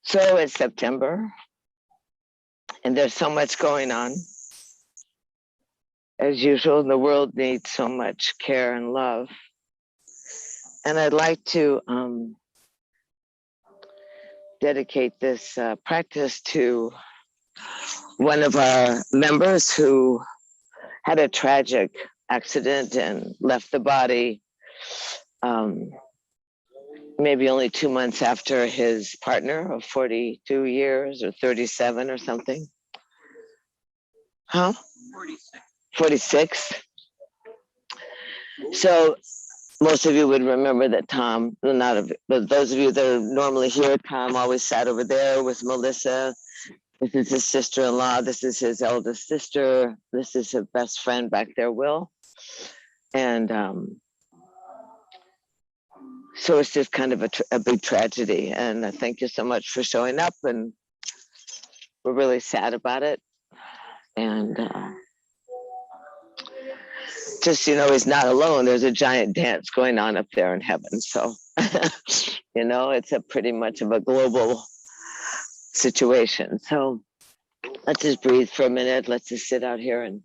So it's September, and there's so much going on. As usual, the world needs so much care and love. And I'd like to dedicate this practice to one of our members who had a tragic accident and left the body maybe only 2 months after his partner of 42 years or 37 or something. Huh? 46. So most of you would remember that Tom, not of, but those of you that are normally here, Tom always sat over there with Melissa. This is his sister-in-law. This is his eldest sister. This is his best friend back there, Will. And so it's just kind of a big tragedy. And thank you so much for showing up. And we're really sad about it. And just, you know, he's not alone. There's a giant dance going on up there in heaven. So, you know, it's a pretty much of a global situation. So let's just breathe for a minute. Let's just sit out here and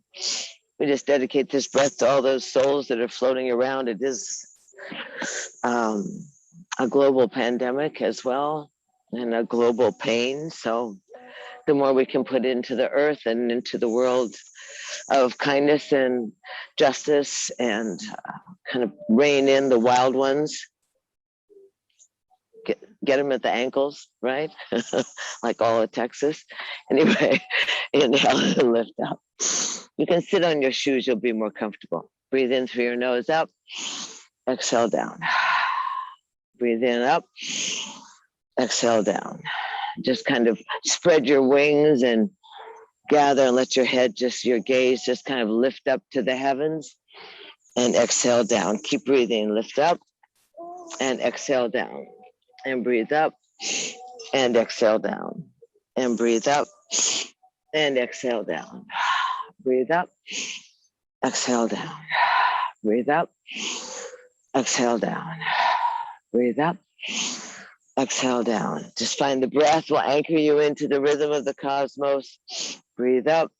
we just dedicate this breath to all those souls that are floating around. It is a global pandemic as well and a global pain. So the more we can put into the earth and into the world of kindness and justice and kind of rein in the wild ones, get them at the ankles, right? Like all of Texas. Anyway, inhale and lift up. You can sit on your shoes, you'll be more comfortable. Breathe in through your nose up, exhale down. Breathe in up, exhale down. Just kind of spread your wings and gather and let your head, just your gaze, just kind of lift up to the heavens and exhale down. Keep breathing, lift up and exhale down and breathe up and exhale down and breathe up and exhale down. Breathe up, exhale down. Breathe up, exhale down. Breathe up, exhale down. Just find the breath will anchor you into the rhythm of the cosmos. Breathe up,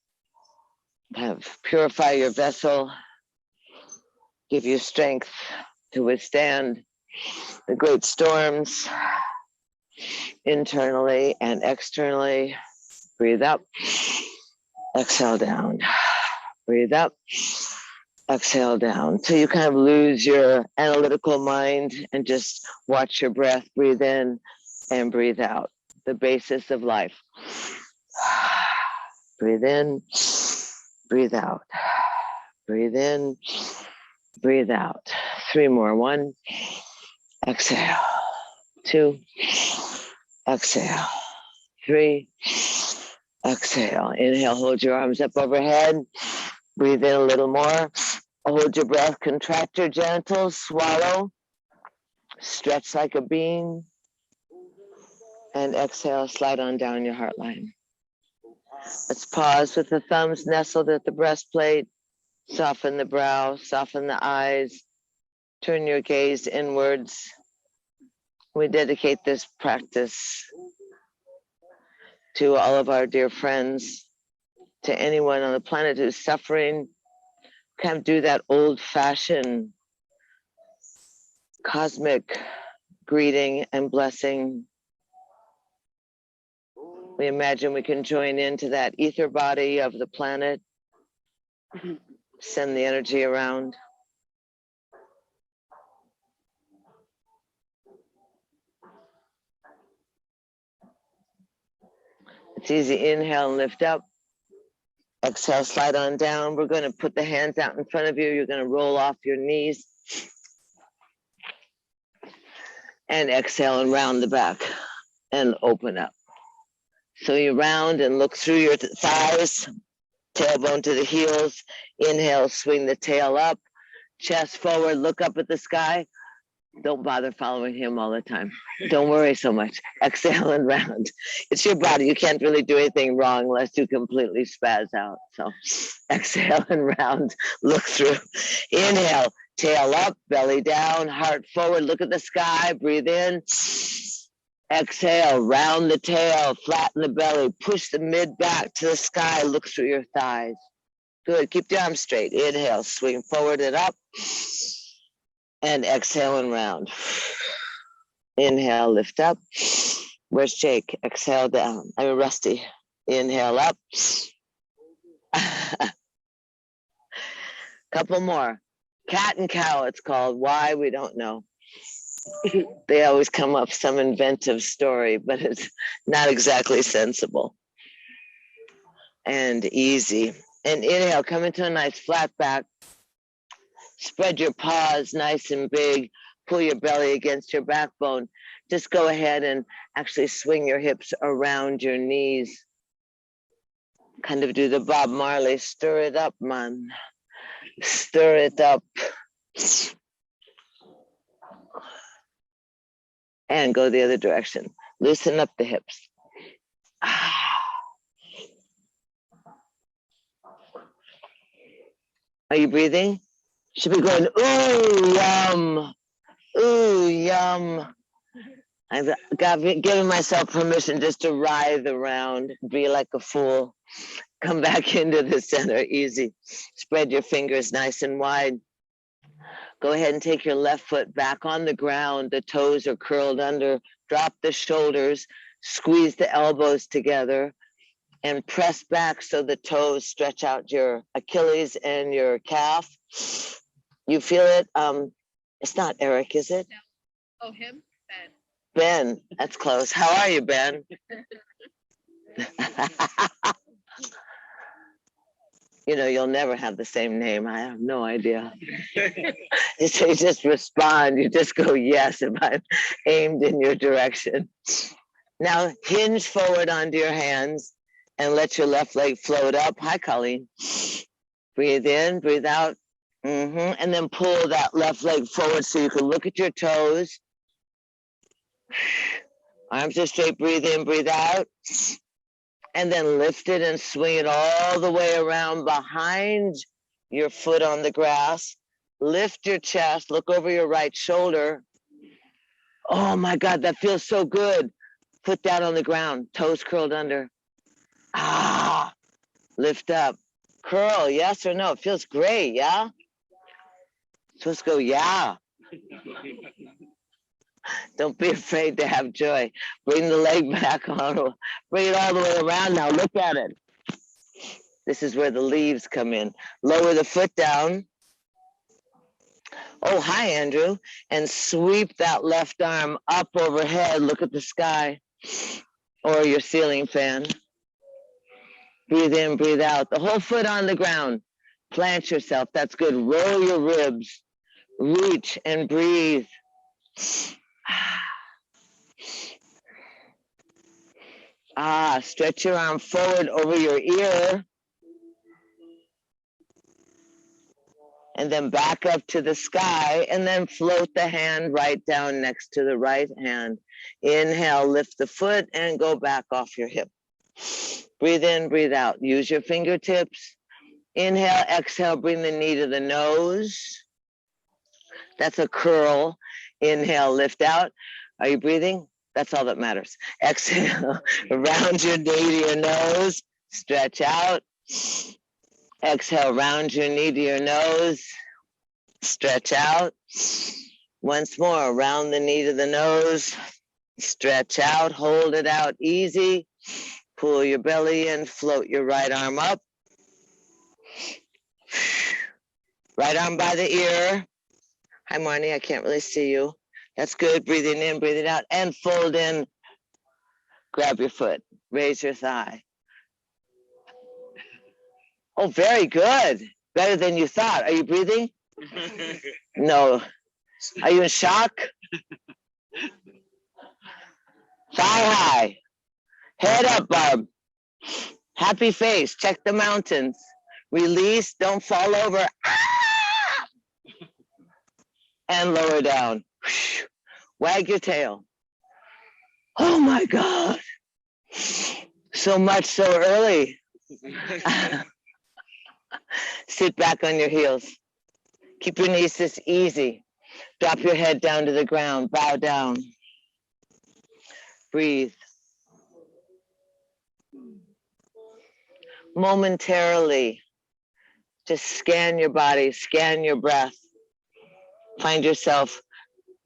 kind of purify your vessel, give you strength to withstand the great storms internally and externally. Breathe up, exhale down. Breathe up, exhale down. So you kind of lose your analytical mind and just watch your breath, breathe in and breathe out. The basis of life. Breathe in, breathe out. Breathe in, breathe out. 3 more. 1, exhale. 2, exhale. 3, exhale. Inhale, hold your arms up overhead. Breathe in a little more. Hold your breath, contract your genitals, swallow. Stretch like a bean. And exhale, slide on down your heart line. Let's pause with the thumbs nestled at the breastplate. Soften the brow, soften the eyes. Turn your gaze inwards. We dedicate this practice to all of our dear friends, to anyone on the planet who's suffering. Kind of do that old-fashioned cosmic greeting and blessing. We imagine we can join into that ether body of the planet, send the energy around. It's easy. Inhale and lift up. Exhale, slide on down. We're going to put the hands out in front of you. You're going to roll off your knees. And exhale and round the back and open up. So you round and look through your thighs, tailbone to the heels. Inhale, swing the tail up, chest forward, look up at the sky. Don't bother following him all the time. Don't worry so much. Exhale and round. It's your body. You can't really do anything wrong unless you completely spaz out. So exhale and round. Look through. Inhale, tail up, belly down, heart forward. Look at the sky. Breathe in. Exhale, round the tail, flatten the belly, push the mid back to the sky, look through your thighs. Good, keep the arms straight. Inhale, swing forward and up. And exhale and round. Inhale, lift up. Where's Jake? Exhale down. I'm Rusty. Inhale up. Couple more. Cat and cow, it's called. Why? We don't know. They always come up some inventive story, but it's not exactly sensible. And easy. And inhale, come into a nice flat back. Spread your paws nice and big. Pull your belly against your backbone. Just go ahead and actually swing your hips around your knees. Kind of do the Bob Marley, stir it up, man. Stir it up. And go the other direction. Loosen up the hips. Are you breathing? Should be going, ooh, yum. Ooh, yum. I've given myself permission just to writhe around, be like a fool. Come back into the center, easy. Spread your fingers nice and wide. Go ahead and take your left foot back on the ground. The toes are curled under. Drop the shoulders. Squeeze the elbows together. And press back so the toes stretch out your Achilles and your calf. You feel it? It's not Eric, is it? No. Oh, him? Ben. Ben, that's close. How are you, Ben? You know, you'll never have the same name. I have no idea. You just respond. You just go, yes, if I'm aimed in your direction. Now, hinge forward onto your hands and let your left leg float up. Hi, Colleen. Breathe in, breathe out. And then pull that left leg forward so you can look at your toes. Arms are straight, breathe in, breathe out. And then lift it and swing it all the way around behind your foot on the grass. Lift your chest, look over your right shoulder. Oh my God, that feels so good. Foot down on the ground, toes curled under. Lift up. Curl, yes or no? It feels great, yeah? So let's go, yeah. Don't be afraid to have joy. Bring the leg back on. Bring it all the way around now. Look at it. This is where the leaves come in. Lower the foot down. Oh, hi, Andrew. And sweep that left arm up overhead. Look at the sky or your ceiling fan. Breathe in, breathe out. The whole foot on the ground. Plant yourself. That's good. Roll your ribs. Reach and breathe. Stretch your arm forward over your ear. And then back up to the sky, and then float the hand right down next to the right hand. Inhale, lift the foot and go back off your hip. Breathe in, breathe out. Use your fingertips. Inhale, exhale, bring the knee to the nose. That's a curl. Inhale, lift out. Are you breathing? That's all that matters. Exhale, round your knee to your nose. Stretch out. Exhale, round your knee to your nose. Stretch out. Once more, round the knee to the nose. Stretch out, hold it out easy. Pull your belly in, float your right arm up. Right arm by the ear. Hi, Marnie, I can't really see you. That's good, breathing in, breathing out, and fold in. Grab your foot, raise your thigh. Oh, very good. Better than you thought. Are you breathing? No. Are you in shock? Thigh high. Head up, Barb. Happy face. Check the mountains. Release. Don't fall over. And lower down. Wag your tail. Oh, my God. So much so early. Sit back on your heels. Keep your knees this easy. Drop your head down to the ground. Bow down. Breathe. Momentarily, just scan your body, scan your breath. Find yourself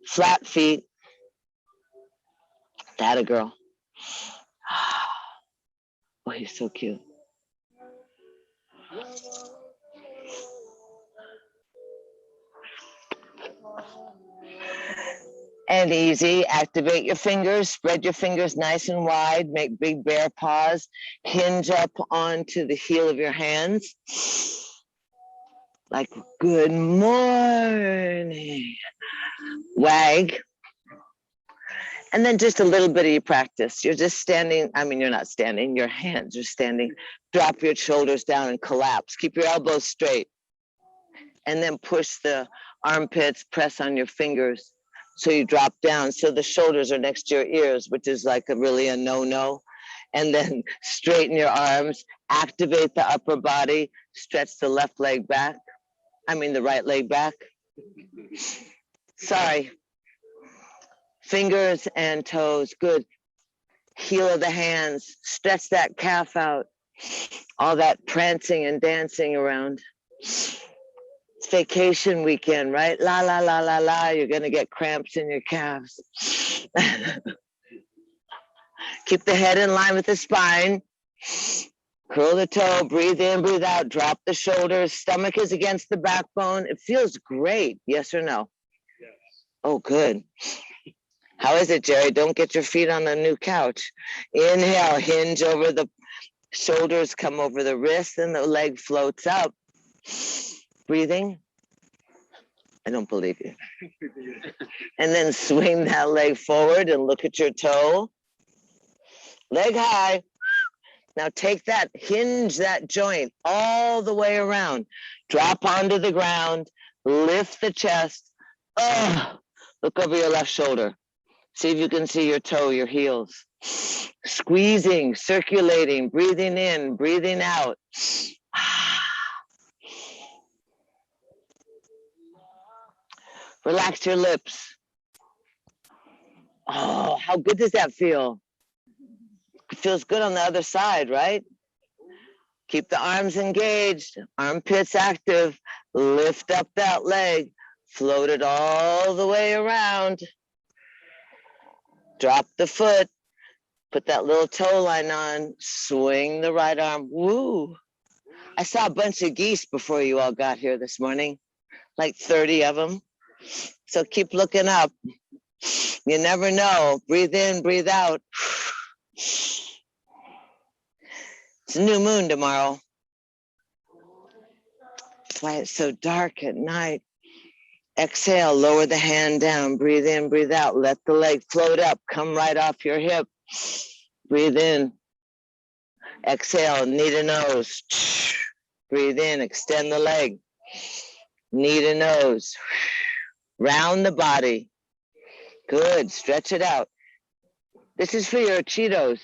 flat feet. That a girl. Oh, he's so cute. And easy, activate your fingers, spread your fingers nice and wide, make big bear paws, hinge up onto the heel of your hands. Like, good morning. Wag. And then just a little bit of your practice. You're just standing, I mean, you're not standing, your hands are standing. Drop your shoulders down and collapse. Keep your elbows straight. And then push the armpits, press on your fingers. So you drop down. So the shoulders are next to your ears, which is like really a no-no. And then straighten your arms, activate the upper body, stretch the left leg back. I mean, the right leg back. Sorry. Fingers and toes, good. Heel of the hands, stretch that calf out. All that prancing and dancing around. It's vacation weekend, right? La, la, la, la, la. You're going to get cramps in your calves. Keep the head in line with the spine. Curl the toe, breathe in, breathe out, drop the shoulders. Stomach is against the backbone. It feels great. Yes or no? Yes. Oh, good. How is it, Jerry? Don't get your feet on the new couch. Inhale, hinge over the shoulders, come over the wrist, and the leg floats up. Breathing. I don't believe you. And then swing that leg forward and look at your toe. Leg high. Now take that, hinge that joint all the way around. Drop onto the ground, lift the chest. Oh, look over your left shoulder. See if you can see your toe, your heels. Squeezing, circulating, breathing in, breathing out. Relax your lips. Oh, how good does that feel? It feels good on the other side, right? Keep the arms engaged, armpits active. Lift up that leg. Float it all the way around. Drop the foot. Put that little toe line on. Swing the right arm. Woo! I saw a bunch of geese before you all got here this morning. Like 30 of them. So keep looking up. You never know. Breathe in, breathe out. It's a new moon tomorrow. That's why it's so dark at night. Exhale, lower the hand down. Breathe in, breathe out. Let the leg float up. Come right off your hip. Breathe in. Exhale, knee to nose. Breathe in, extend the leg. Knee to nose. Round the body. Good, stretch it out. This is for your Cheetos.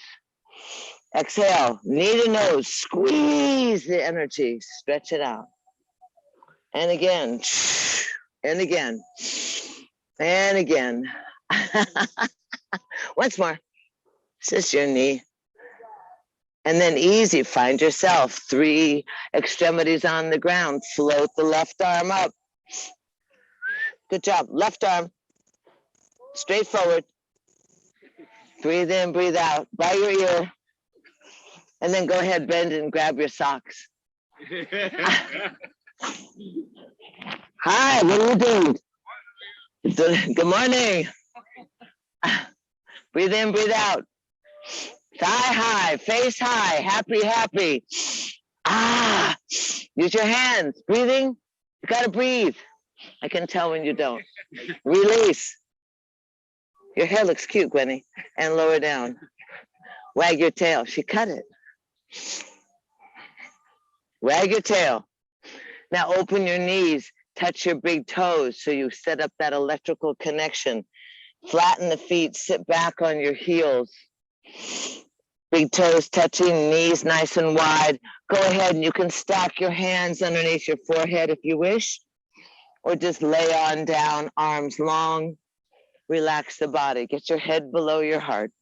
Exhale, knee to nose, squeeze the energy, stretch it out. And again, and again, and again. Once more, this is your knee. And then easy, find yourself, 3 extremities on the ground, float the left arm up. Good job, left arm, straight forward. Breathe in, breathe out, by your ear. And then go ahead, bend and grab your socks. Hi, what are you doing? Good morning. Breathe in, breathe out. Thigh high, face high, happy, happy. Use your hands. Breathing, you gotta breathe. I can tell when you don't. Release. Your hair looks cute, Gwenny. And lower down. Wag your tail. She cut it. Wag your tail. Now open your knees, touch your big toes so you set up that electrical connection. Flatten the feet, sit back on your heels. Big toes touching, knees nice and wide. Go ahead and you can stack your hands underneath your forehead if you wish, or just lay on down, arms long. Relax the body. Get your head below your heart.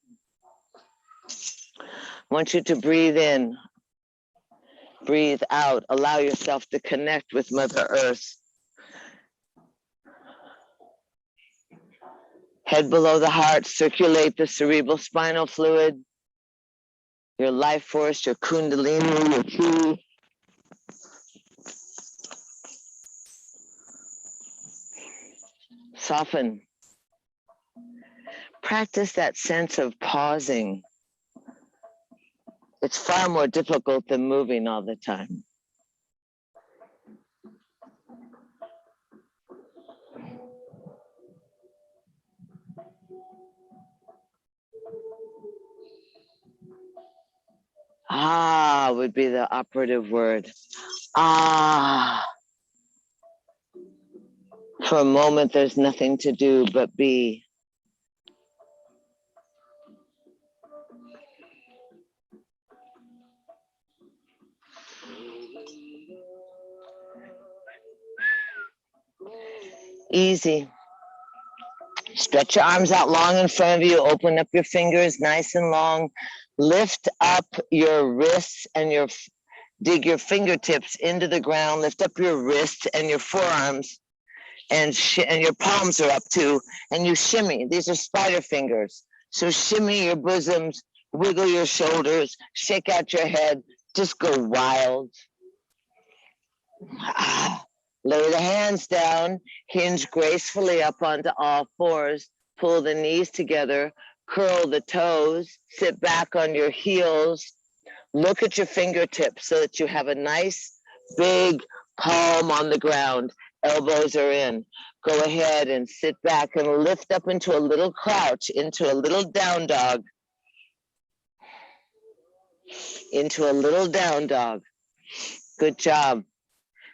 I want you to breathe in, breathe out, allow yourself to connect with Mother Earth. Head below the heart, circulate the cerebral spinal fluid, your life force, your kundalini, your chi. Soften. Practice that sense of pausing. It's far more difficult than moving all the time. Ah would be the operative word. Ah. For a moment, there's nothing to do but be. Easy. Stretch your arms out long in front of you. Open up your fingers nice and long. Lift up your wrists and dig your fingertips into the ground. Lift up your wrists and your forearms, and your palms are up too. And you shimmy. These are spider fingers. So shimmy your bosoms, wiggle your shoulders, shake out your head. Just go wild. Lay the hands down, hinge gracefully up onto all fours, pull the knees together, curl the toes, sit back on your heels, look at your fingertips so that you have a nice big palm on the ground, elbows are in. Go ahead and sit back and lift up into a little crouch, into a little down dog. Into a little down dog. Good job.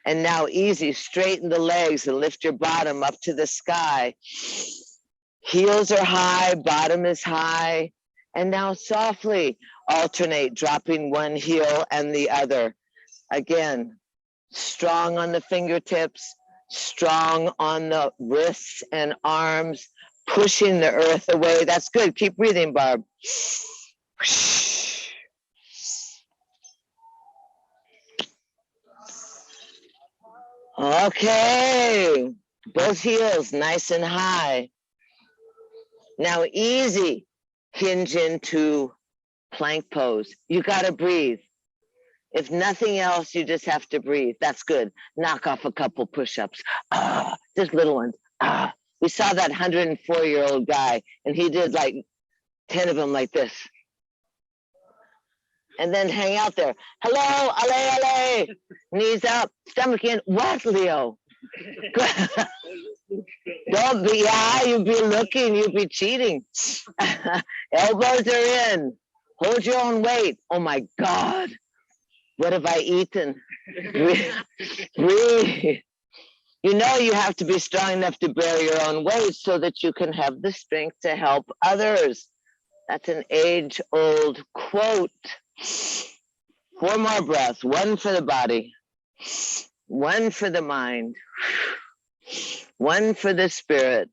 And now easy, straighten the legs and lift your bottom up to the sky. Heels are high, bottom is high. And now softly alternate, dropping one heel and the other. Again, strong on the fingertips, strong on the wrists and arms, pushing the earth away. That's good. Keep breathing, Barb. Okay, both heels nice and high. Now easy, hinge into plank pose. You gotta breathe. If nothing else, you just have to breathe. That's good. Knock off a couple push-ups. Just little ones. We saw that 104-year-old guy, and he did like 10 of them like this. And then hang out there. Hello, ale, ale. Knees up, stomach in. What, Leo? Don't be, you'd be looking, you'd be cheating. Elbows are in. Hold your own weight. Oh my God. What have I eaten? Breathe. You know you have to be strong enough to bear your own weight so that you can have the strength to help others. That's an age-old quote. 4 more breaths, 1 for the body, 1 for the mind, 1 for the spirit,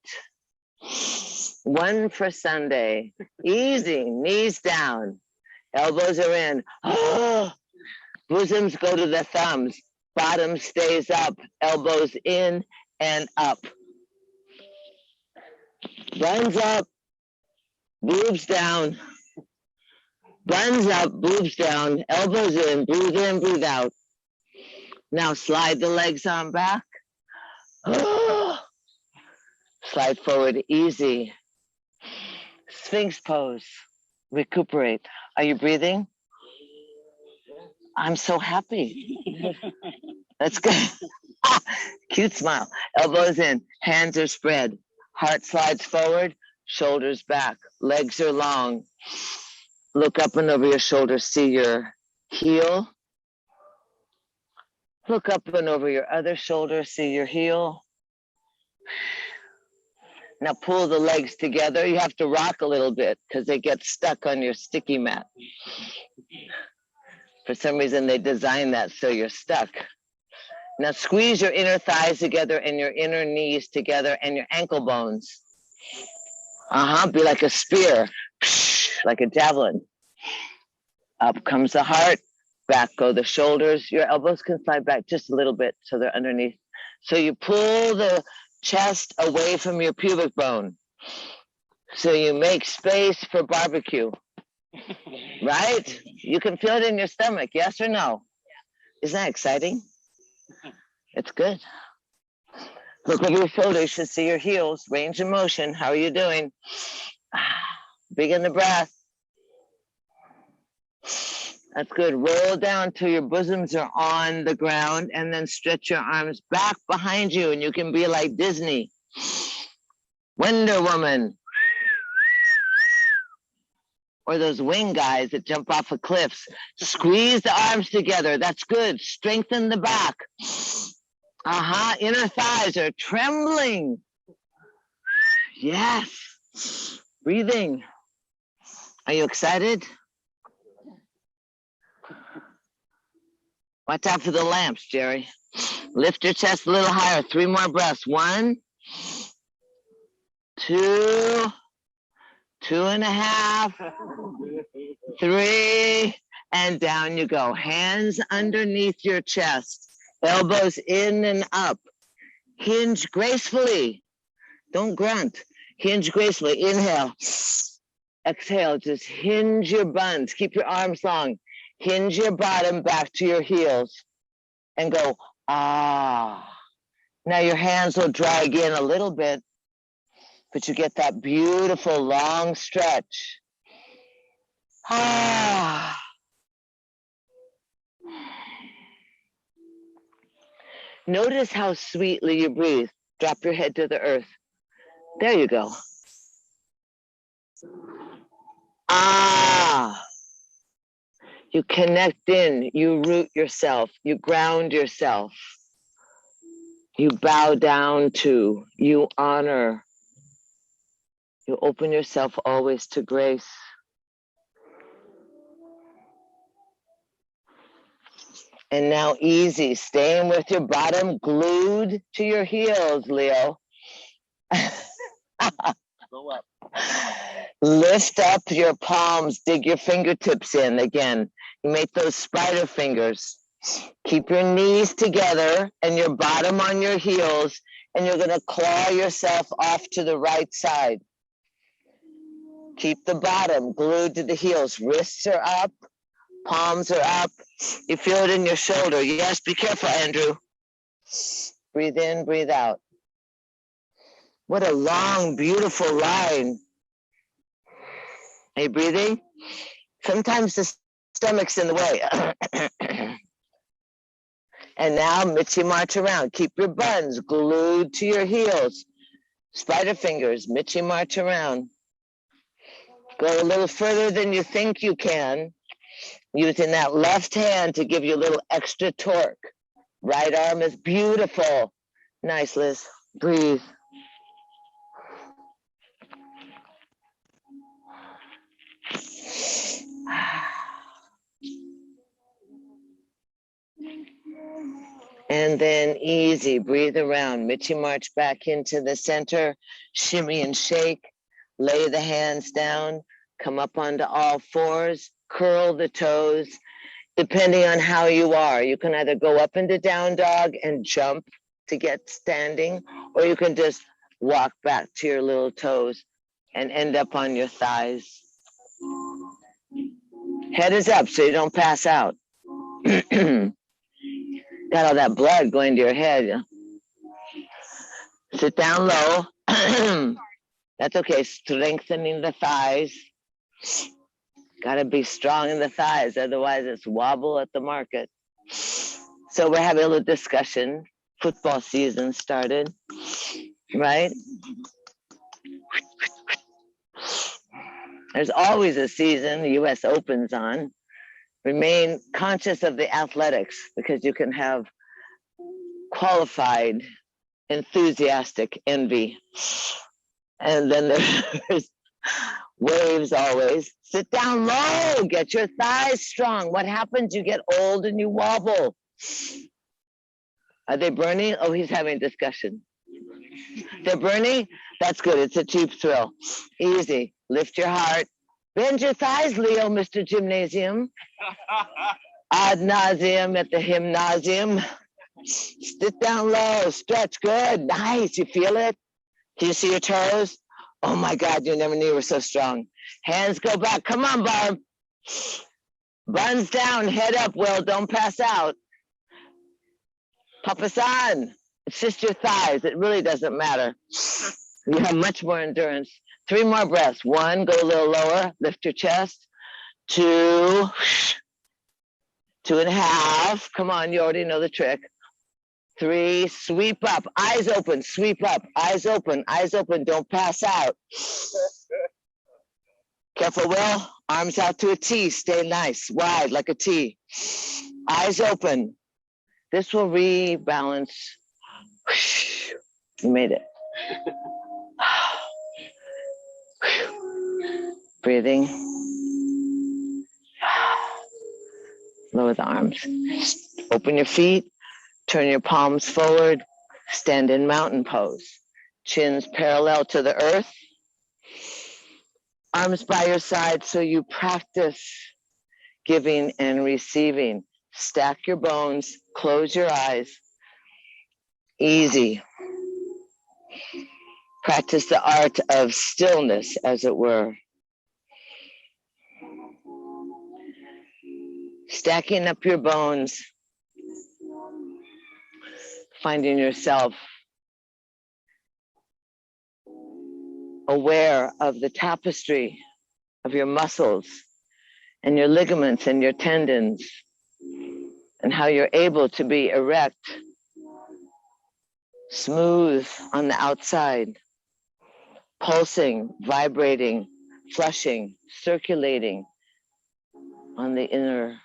1 for Sunday. Easy, knees down, elbows are in. Bosoms go to the thumbs, bottom stays up, elbows in and up. Buns up, boobs down. Buns up, boobs down, elbows in, breathe out. Now slide the legs on back. Slide forward, easy. Sphinx pose, recuperate. Are you breathing? I'm so happy. That's good. Cute smile. Elbows in, hands are spread. Heart slides forward, shoulders back. Legs are long. Look up and over your shoulder, see your heel. Look up and over your other shoulder, see your heel. Now pull the legs together. You have to rock a little bit because they get stuck on your sticky mat. For some reason, they designed that so you're stuck. Now squeeze your inner thighs together and your inner knees together and your ankle bones. Be like a spear, like a javelin. Up comes the heart, back go the shoulders. Your elbows can slide back just a little bit so they're underneath. So you pull the chest away from your pubic bone. So you make space for barbecue, right? You can feel it in your stomach, yes or no? Isn't that exciting? It's good. Look over your shoulders, you should see your heels, range of motion. How are you doing? Big in the breath. That's good. Roll down till your bosoms are on the ground and then stretch your arms back behind you and you can be like Disney. Wonder Woman. Or those wing guys that jump off of cliffs. Squeeze the arms together. That's good. Strengthen the back. Inner thighs are trembling. Yes. Breathing. Are you excited? Watch out for the lamps, Jerry. Lift your chest a little higher. 3 more breaths. 1, 2, 2.5, 3, and down you go. Hands underneath your chest, elbows in and up. Hinge gracefully. Don't grunt. Hinge gracefully. Inhale. Exhale. Just hinge your buns. Keep your arms long. Hinge your bottom back to your heels and go, ah. Now your hands will drag in a little bit, but you get that beautiful long stretch. Ah. Notice how sweetly you breathe. Drop your head to the earth. There you go. Ah. You connect in, you root yourself, you ground yourself. You bow down to, you honor. You open yourself always to grace. And now easy, staying with your bottom glued to your heels, Leo. Go up. Lift up your palms, dig your fingertips in again. You make those spider fingers. Keep your knees together and your bottom on your heels, and you're gonna claw yourself off to the right side. Keep the bottom glued to the heels. Wrists are up, palms are up. You feel it in your shoulder. Yes, be careful, Andrew. Breathe in, breathe out. What a long, beautiful line. Are you breathing? Sometimes the stomach's in the way. And now, Mitzi, march around. Keep your buns glued to your heels. Spider fingers, Mitzi, march around. Go a little further than you think you can, using that left hand to give you a little extra torque. Right arm is beautiful. Nice, Liz. Breathe. And then easy, breathe around. Mitzi, march back into the center, shimmy and shake, lay the hands down, come up onto all fours, curl the toes. Depending on how you are, you can either go up into down dog and jump to get standing, or you can just walk back to your little toes and end up on your thighs. Head is up so you don't pass out. Got all that blood going to your head. Sit down low. That's okay. Strengthening the thighs. Got to be strong in the thighs, otherwise it's wobble at the market. So we're having a little discussion. Football season started, right? There's always a season. The U.S. Open's on. Remain conscious of the athletics, because you can have qualified, enthusiastic envy. And then there's waves always. Sit down low, get your thighs strong. What happens? You get old and you wobble. Are they burning? Oh, he's having a discussion. They're burning? That's good. It's a cheap thrill. Easy. Lift your heart. Bend your thighs, Leo, Mr. Gymnasium. Ad nauseum at the gymnasium. Sit down low, stretch, good, nice, you feel it? Can you see your toes? Oh my God, you never knew you were so strong. Hands go back, come on, Barb. Buns down, head up, Will, don't pass out. Papa-san, it's just your thighs, it really doesn't matter. You have much more endurance. 3 more breaths. 1, go a little lower, lift your chest. 2, 2.5, come on, you already know the trick. 3, sweep up, eyes open, sweep up, eyes open, don't pass out. Careful, Will, arms out to a T, stay nice, wide like a T. Eyes open. This will rebalance. You made it. Breathing. Lower the arms. Open your feet. Turn your palms forward. Stand in mountain pose. Chins parallel to the earth. Arms by your side so you practice giving and receiving. Stack your bones. Close your eyes. Easy. Practice the art of stillness, as it were. Stacking up your bones. Finding yourself aware of the tapestry of your muscles and your ligaments and your tendons and how you're able to be erect, smooth on the outside, pulsing, vibrating, flushing, circulating on the inner.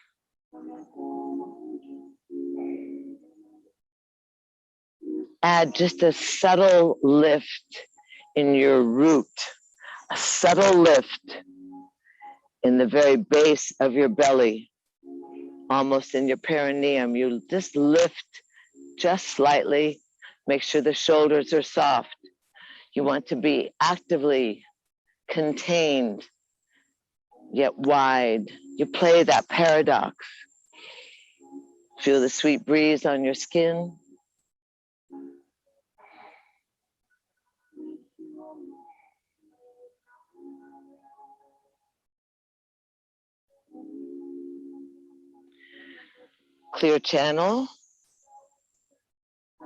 Add just a subtle lift in your root, a subtle lift in the very base of your belly, almost in your perineum. You just lift just slightly, make sure the shoulders are soft. You want to be actively contained, yet wide. You play that paradox. Feel the sweet breeze on your skin. Clear channel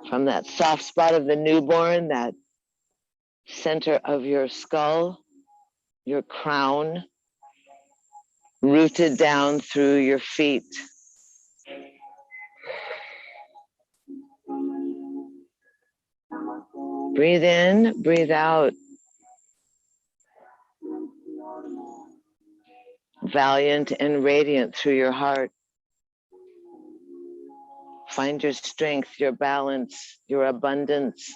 from that soft spot of the newborn, that center of your skull, your crown, rooted down through your feet. Breathe in, breathe out. Valiant and radiant through your heart. Find your strength, your balance, your abundance.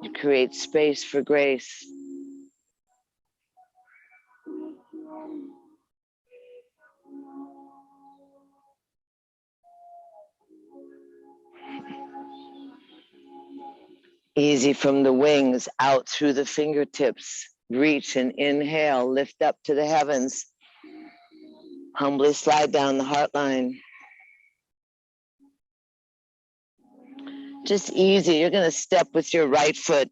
You create space for grace. Easy from the wings, out through the fingertips. Reach and inhale, lift up to the heavens. Humbly slide down the heart line. Just easy, you're gonna step with your right foot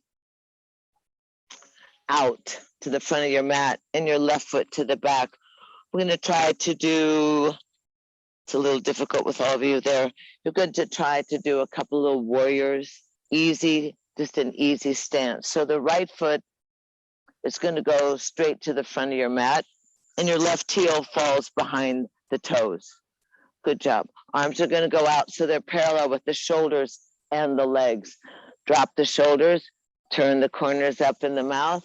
out to the front of your mat and your left foot to the back. We're gonna try to do, it's a little difficult with all of you there. You're going to try to do a couple of warriors, easy, just an easy stance. So the right foot is gonna go straight to the front of your mat and your left heel falls behind the toes. Good job. Arms are gonna go out so they're parallel with the shoulders and the legs. Drop the shoulders, turn the corners up in the mouth,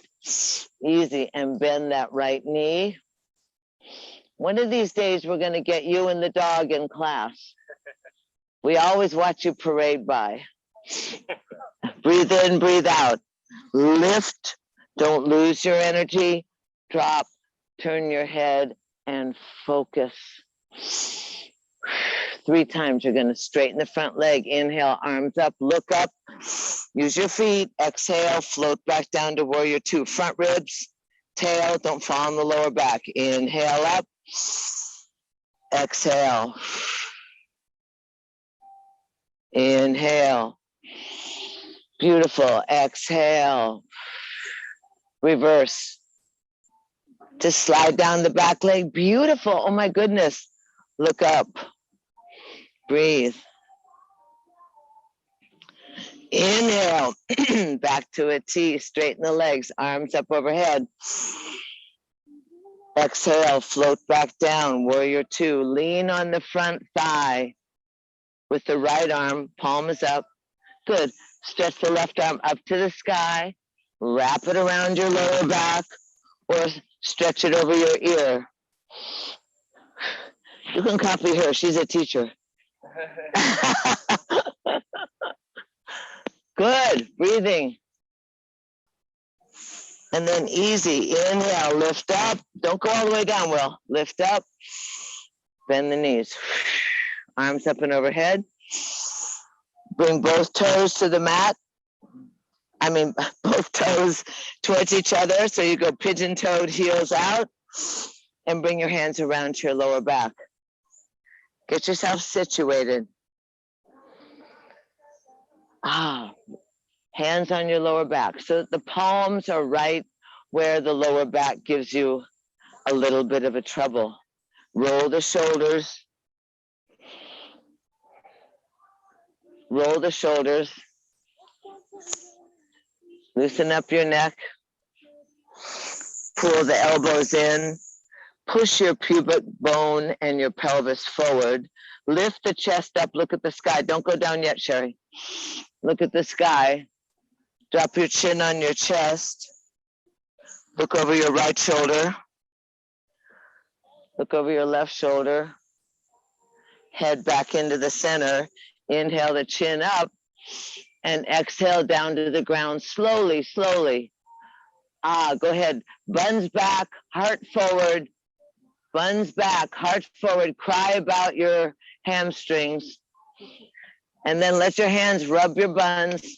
easy, and bend that right knee. One of these days, we're gonna get you and the dog in class. We always watch you parade by. Breathe in, breathe out. Lift, don't lose your energy. Drop, turn your head and focus. 3 times, you're gonna straighten the front leg. Inhale, arms up, look up. Use your feet, exhale, float back down to warrior 2. Front ribs tail. Don't fall on the lower back. Inhale up. Exhale. Inhale. Beautiful. Exhale. Reverse. Just slide down the back leg. Beautiful. Oh my goodness. Look up. Breathe. Inhale. Back to a T. Straighten the legs. Arms up overhead. Exhale. Float back down. Warrior two. Lean on the front thigh with the right arm. Palm is up. Good. Stretch the left arm up to the sky. Wrap it around your lower back or stretch it over your ear. You can copy her. She's a teacher. Good. Breathing. And then easy. Inhale. Lift up. Don't go all the way down, Will. Lift up. Bend the knees. Arms up and overhead. Bring both toes to the mat. I mean, both toes towards each other. So you go pigeon-toed, heels out. And bring your hands around your lower back. Get yourself situated. Hands on your lower back. So the palms are right where the lower back gives you a little bit of a trouble. Roll the shoulders. Roll the shoulders. Loosen up your neck. Pull the elbows in. Push your pubic bone and your pelvis forward. Lift the chest up. Look at the sky. Don't go down yet, Sherry. Look at the sky. Drop your chin on your chest. Look over your right shoulder. Look over your left shoulder. Head back into the center. Inhale the chin up and exhale down to the ground slowly, slowly. Go ahead. Buns back, heart forward. Buns back, heart forward. Cry about your hamstrings. And then let your hands rub your buns.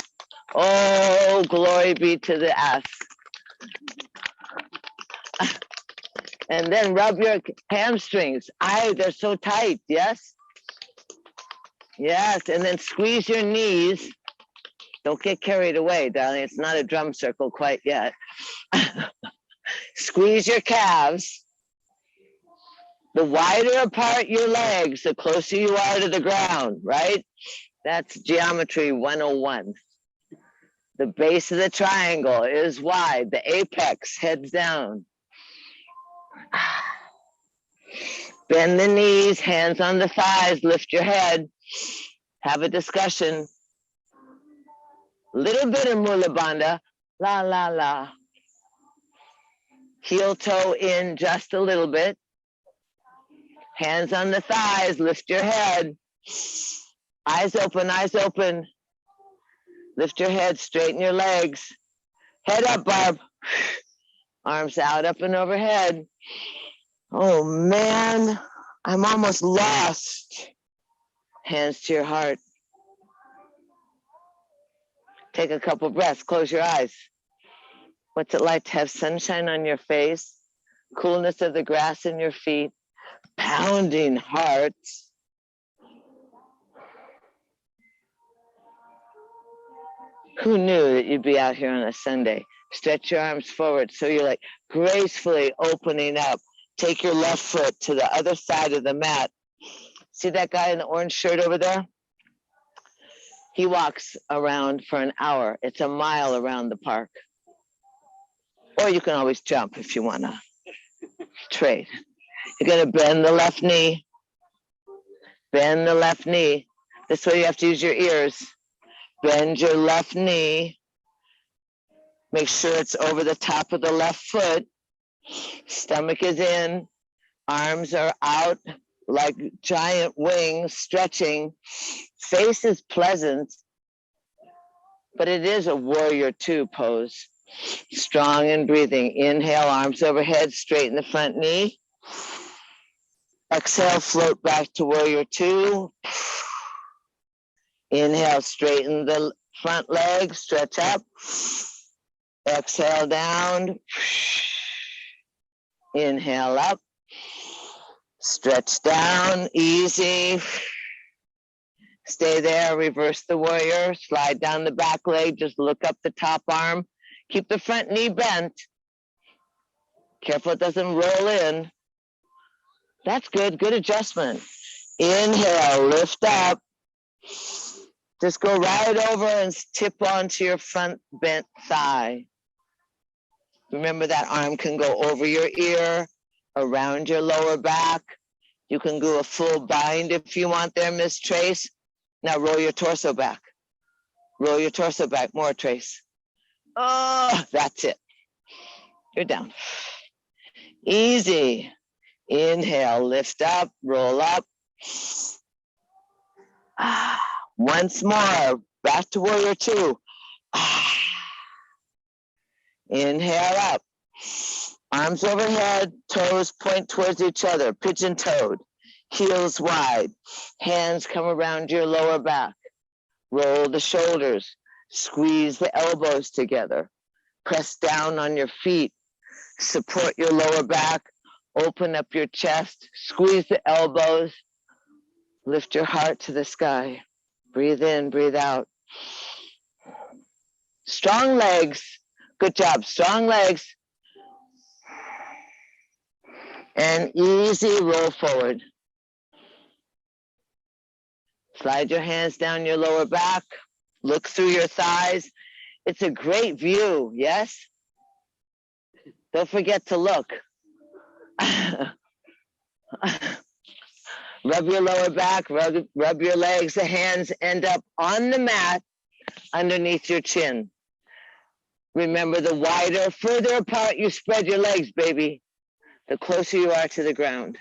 Oh, glory be to the ass. And then rub your hamstrings. They're so tight, yes? Yes, and then squeeze your knees. Don't get carried away, darling. It's not a drum circle quite yet. Squeeze your calves. The wider apart your legs, the closer you are to the ground, right? That's geometry 101. The base of the triangle is wide. The apex heads down. Bend the knees, hands on the thighs, lift your head. Have a discussion. Little bit of Mula Bandha. La, la, la. Heel toe in just a little bit. Hands on the thighs, lift your head. Eyes open, eyes open. Lift your head, straighten your legs. Head up, Barb. Arms out, up and overhead. Oh man, I'm almost lost. Hands to your heart. Take a couple breaths, close your eyes. What's it like to have sunshine on your face? Coolness of the grass in your feet? Pounding hearts. Who knew that you'd be out here on a Sunday? Stretch your arms forward so you're like gracefully opening up. Take your left foot to the other side of the mat. See that guy in the orange shirt over there? He walks around for an hour. It's a mile around the park. Or you can always jump if you want to trade. You're going to bend the left knee. Bend the left knee. This way you have to use your ears. Bend your left knee. Make sure it's over the top of the left foot. Stomach is in. Arms are out like giant wings, stretching. Face is pleasant, but it is a warrior two pose. Strong and breathing. Inhale, arms overhead, straighten the front knee. Exhale, float back to warrior two. Inhale, straighten the front leg, stretch up. Exhale down. Inhale up. Stretch down, easy. Stay there, reverse the warrior. Slide down the back leg, just look up the top arm. Keep the front knee bent. Careful it doesn't roll in. That's good, good adjustment. Inhale, lift up. Just go right over and tip onto your front bent thigh. Remember that arm can go over your ear, around your lower back. You can do a full bind if you want there, Miss Trace. Now roll your torso back. Roll your torso back, more, Trace. Oh, that's it. You're down. Easy. Inhale, lift up, roll up. Once more, back to warrior two. Inhale up. Arms overhead, toes point towards each other, pigeon-toed, heels wide. Hands come around your lower back. Roll the shoulders, squeeze the elbows together. Press down on your feet, support your lower back, open up your chest, squeeze the elbows, lift your heart to the sky. Breathe in, breathe out. Strong legs. Good job, strong legs. And easy roll forward. Slide your hands down your lower back. Look through your thighs. It's a great view, yes? Don't forget to look. Rub your lower back, rub your legs. The hands end up on the mat underneath your chin. Remember, the wider, further apart you spread your legs, baby, the closer you are to the ground.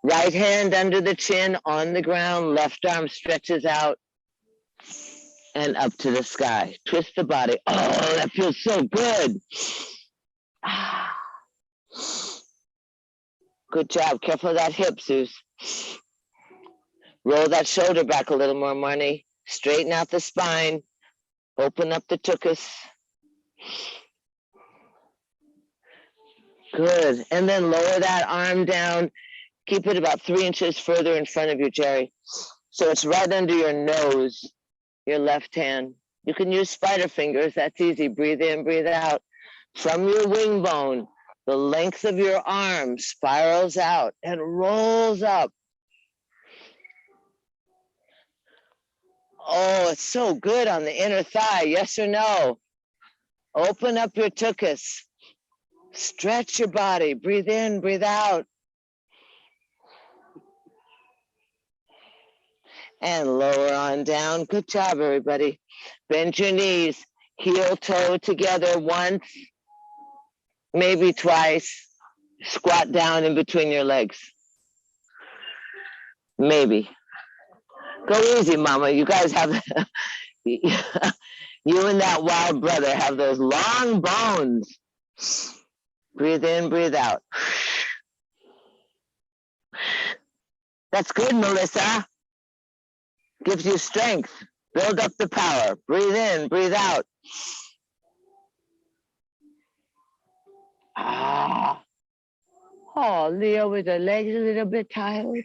Right hand under the chin on the ground, left arm stretches out and up to the sky. Twist the body. Oh, that feels so good. Good job. Careful of that hip, Zeus. Roll that shoulder back a little more, Marnie. Straighten out the spine. Open up the tuchus. Good. And then lower that arm down. Keep it about 3 inches further in front of you, Jerry. So it's right under your nose, your left hand. You can use spider fingers. That's easy. Breathe in, breathe out. From your wing bone, the length of your arm spirals out and rolls up. Oh, it's so good on the inner thigh. Yes or no? Open up your tuchus. Stretch your body. Breathe in, breathe out. And lower on down. Good job, everybody. Bend your knees. Heel toe together once, maybe twice. Squat down in between your legs. Maybe. Go easy, mama. You guys have, you and that wild brother have those long bones. Breathe in, breathe out. That's good, Melissa. Gives you strength. Build up the power. Breathe in, breathe out. Ah. Oh, Leo, with your legs a little bit tired.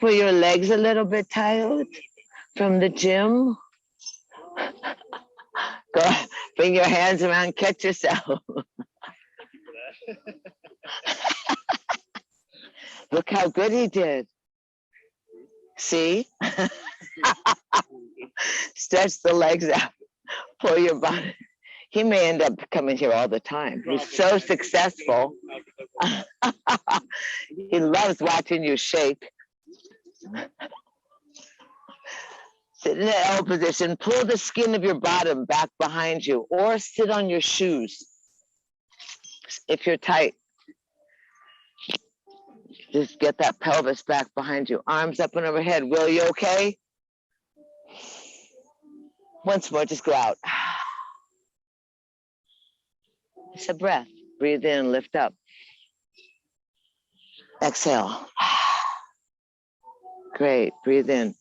Were your legs a little bit tired from the gym? Go, bring your hands around, catch yourself. Look how good he did. See? Stretch the legs out, pull your body. He may end up coming here all the time. He's so successful. He loves watching you shake. Sit in the L position, pull the skin of your bottom back behind you, or sit on your shoes if you're tight. Just get that pelvis back behind you. Arms up and overhead. Will, you okay? Once more, just go out. It's a breath. Breathe in, lift up. Exhale. Great, breathe in.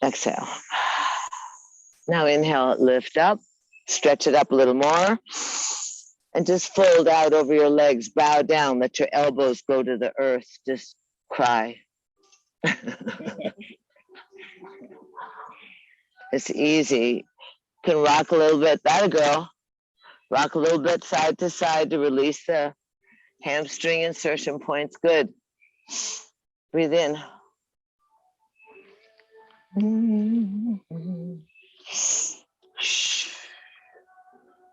Exhale. Now inhale, lift up. Stretch it up a little more. And just fold out over your legs. Bow down. Let your elbows go to the earth. Just cry. It's easy. You can rock a little bit. That a girl. Rock a little bit side to side to release the hamstring insertion points. Good. Breathe in.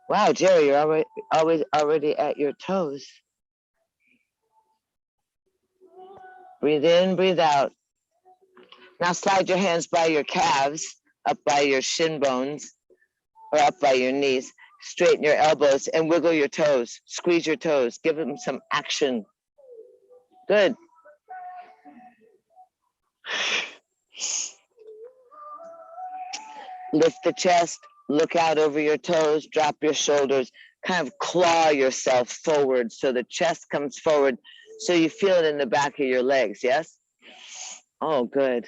Wow, Jerry, you're already at your toes. Breathe in, breathe out. Now slide your hands by your calves, up by your shin bones, or up by your knees. Straighten your elbows and wiggle your toes. Squeeze your toes. Give them some action. Good. Lift the chest. Look out over your toes. Drop your shoulders. Kind of claw yourself forward so the chest comes forward so you feel it in the back of your legs. Yes? Oh, good.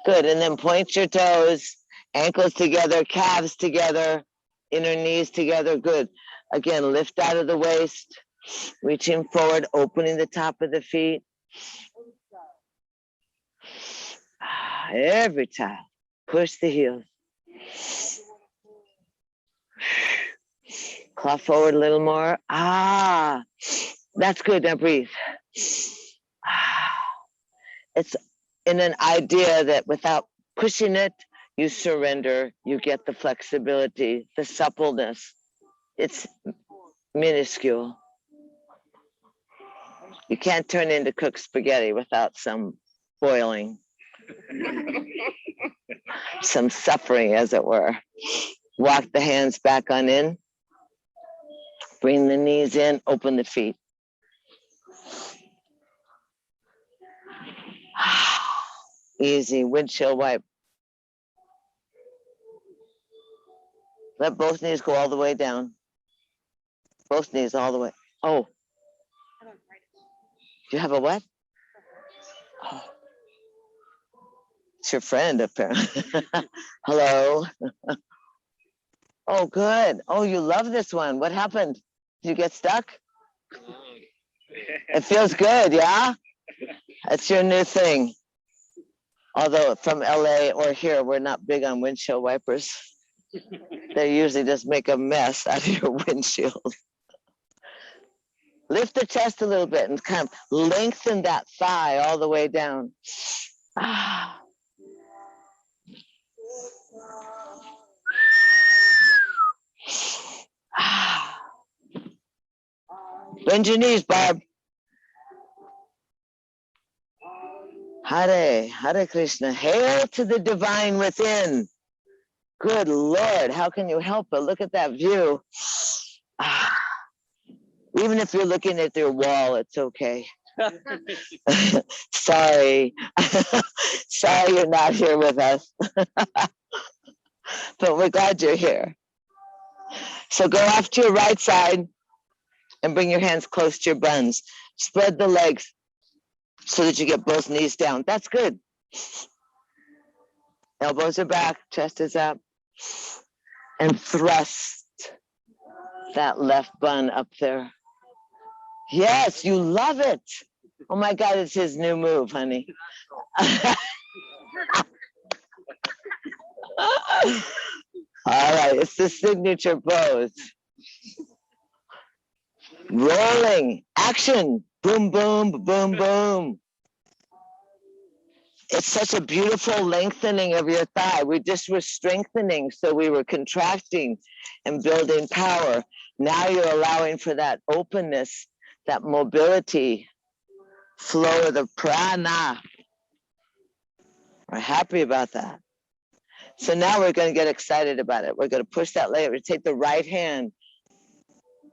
Good. And then point your toes. Ankles together, calves together, inner knees together. Good. Again, lift out of the waist, reaching forward, opening the top of the feet. Every time. Push the heels. Claw forward a little more. That's good. Now breathe. It's in an idea that without pushing it, you surrender, you get the flexibility, the suppleness. It's minuscule. You can't turn into cooked spaghetti without some boiling, some suffering, as it were. Walk the hands back on in. Bring the knees in, open the feet. Easy, windshield wipe. Let both knees go all the way down. Both knees all the way. Oh. You have a what? Oh. It's your friend up there. Hello. Oh, good. Oh, you love this one. What happened? Did you get stuck? It feels good, yeah? That's your new thing. Although from LA or here, we're not big on windshield wipers. They usually just make a mess out of your windshield. Lift the chest a little bit and kind of lengthen that thigh all the way down. Bend your knees, Barb. Hare Krishna. Hail to the divine within. Good Lord, how can you help but look at that view? Even if you're looking at your wall, it's okay. Sorry. Sorry you're not here with us. But we're glad you're here. So go off to your right side and bring your hands close to your buns. Spread the legs so that you get both knees down. That's good. Elbows are back, chest is up. And thrust that left bun up there. Yes, you love it. Oh my God, it's his new move, honey. All right, it's the signature pose. Rolling, action, boom, boom, boom, boom. It's such a beautiful lengthening of your thigh. We just were strengthening, so we were contracting and building power. Now you're allowing for that openness, that mobility, flow of the prana. We're happy about that. So now we're going to get excited about it. We're going to push that leg. We're going to take the right hand,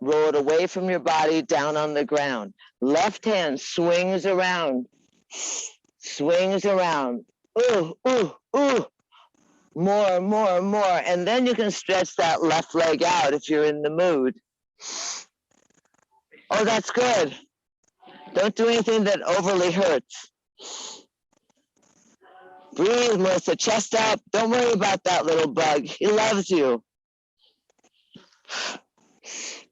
roll it away from your body, down on the ground. Left hand swings around. Swings around. Ooh, ooh, ooh. More, more, more. And then you can stretch that left leg out if you're in the mood. Oh, that's good. Don't do anything that overly hurts. Breathe, Melissa, chest up. Don't worry about that little bug. He loves you.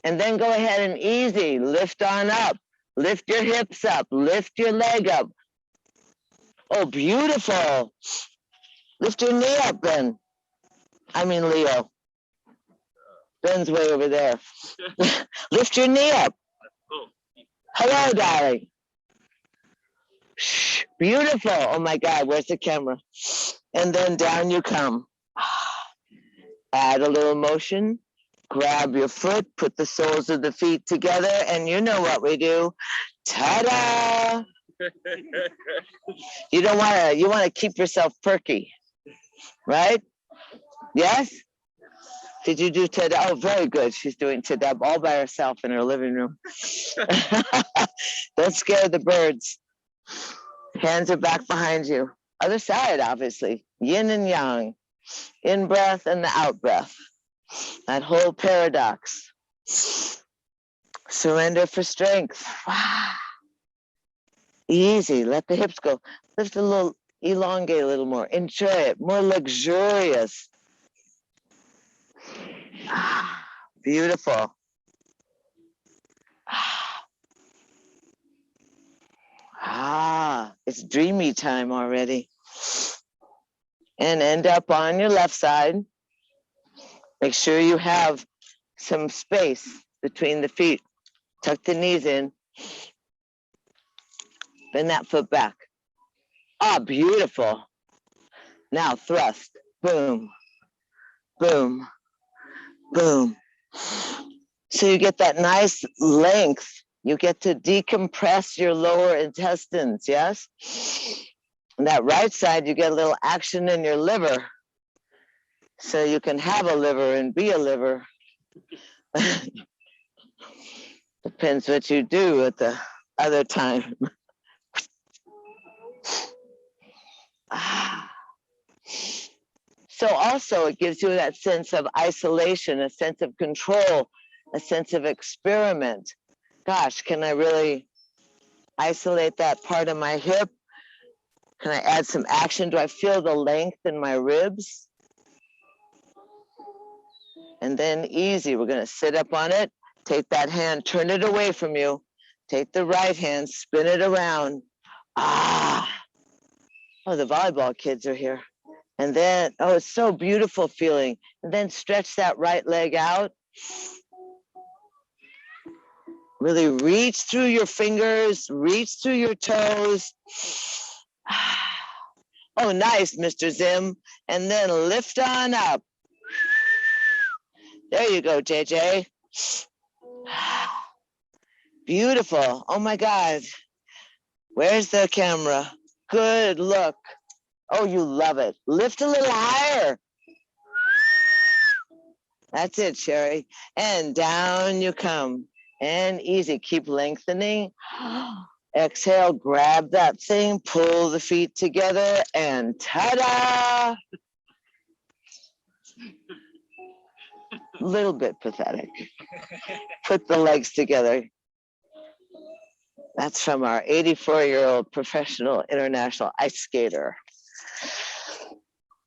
And then go ahead and easy, lift on up. Lift your hips up, lift your leg up. Oh, beautiful. Lift your knee up, Ben. I mean, Leo. Ben's way over there. Lift your knee up. Hello, darling. Beautiful. Oh my God, where's the camera? And then down you come. Add a little motion. Grab your foot, put the soles of the feet together, and you know what we do. Ta-da! You don't want to, you want to keep yourself perky, right? Yes? Did you do ta-da? Oh, very good. She's doing ta-da all by herself in her living room. Don't scare the birds. Hands are back behind you. Other side, obviously. Yin and yang. In breath and the out breath. That whole paradox. Surrender for strength. Easy. Let the hips go. Lift a little, elongate a little more. Enjoy it. More luxurious. Beautiful. It's dreamy time already. And end up on your left side. Make sure you have some space between the feet. Tuck the knees in. Bend that foot back. Beautiful. Now thrust. Boom. Boom. Boom. So you get that nice length. You get to decompress your lower intestines, yes? And that right side, you get a little action in your liver. So you can have a liver and be a liver. Depends what you do at the other time. So also it gives you that sense of isolation, a sense of control, a sense of experiment. Gosh, can I really isolate that part of my hip? Can I add some action? Do I feel the length in my ribs? And then easy, we're gonna sit up on it, take that hand, turn it away from you, take the right hand, spin it around. Oh, the volleyball kids are here. And then, it's so beautiful feeling. And then stretch that right leg out. Really reach through your fingers, reach through your toes. Oh, nice, Mr. Zim. And then lift on up. There you go, JJ. Beautiful. Oh my God. Where's the camera? Good look. Oh, you love it. Lift a little higher. That's it, Sherry. And down you come. And easy. Keep lengthening. Exhale, grab that thing, pull the feet together, and ta-da! Little bit pathetic. Put the legs together. That's from our 84-year-old professional international ice skater.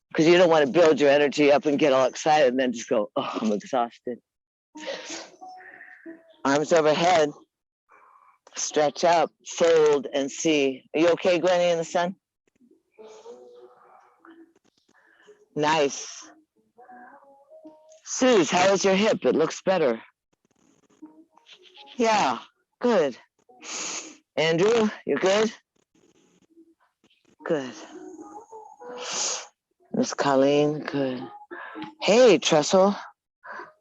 Because you don't want to build your energy up and get all excited and then just go, oh, I'm exhausted. Arms overhead. Stretch up, fold, and see. Are you okay, Gwenny, in the sun? Nice. Suze, how is your hip? It looks better. Yeah, good. Andrew, you good? Good. Miss Colleen, good. Hey, Trestle,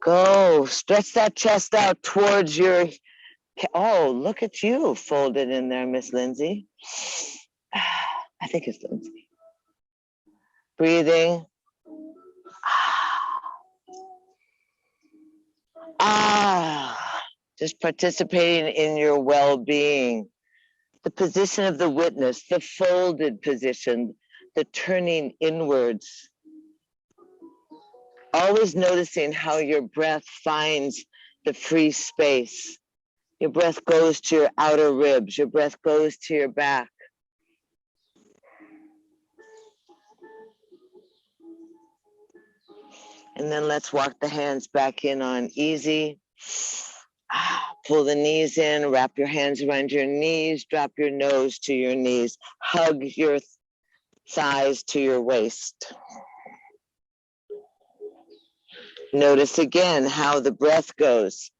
go. Stretch that chest out towards your... Oh, look at you folded in there, Miss Lindsay. I think it's Lindsay. Breathing. Just participating in your well-being. The position of the witness, the folded position, the turning inwards. Always noticing how your breath finds the free space. Your breath goes to your outer ribs. Your breath goes to your back. And then let's walk the hands back in on easy. Pull the knees in, wrap your hands around your knees, drop your nose to your knees, hug your thighs to your waist. Notice again how the breath goes.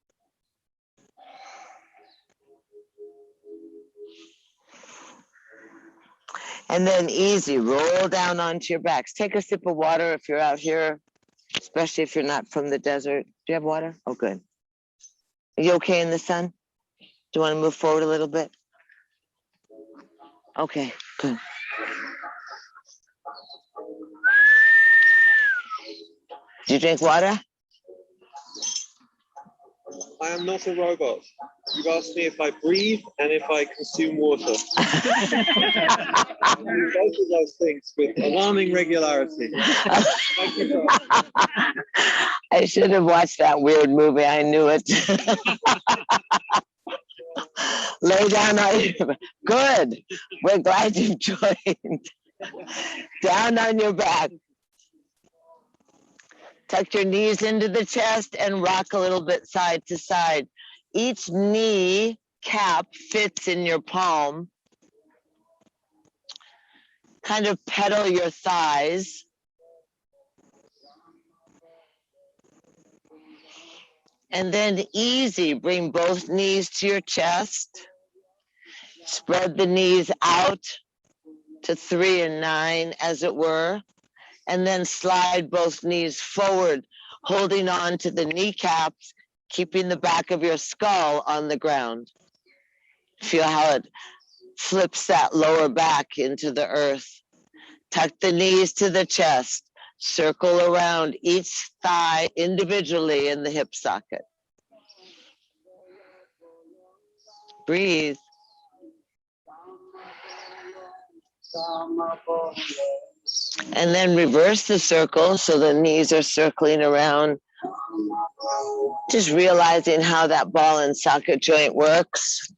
And then easy, roll down onto your backs. Take a sip of water if you're out here, especially if you're not from the desert. Do you have water? Oh, good. Are you okay in the sun? Do you want to move forward a little bit? Okay, good. Do you drink water? I am not a robot. You've asked me if I breathe and if I consume water. I do both of those things with alarming regularity. Thank you, I should have watched that weird movie. I knew it. Lay down on your good. We're glad you've joined. Down on your back. Tuck your knees into the chest and rock a little bit side to side. Each knee cap fits in your palm. Kind of pedal your thighs. And then easy, bring both knees to your chest. Spread the knees out to 3 and 9, as it were. And then slide both knees forward, holding on to the kneecaps, keeping the back of your skull on the ground. Feel how it flips that lower back into the earth. Tuck the knees to the chest. Circle around each thigh individually in the hip socket. Breathe. And then reverse the circle so the knees are circling around. Just realizing how that ball and socket joint works.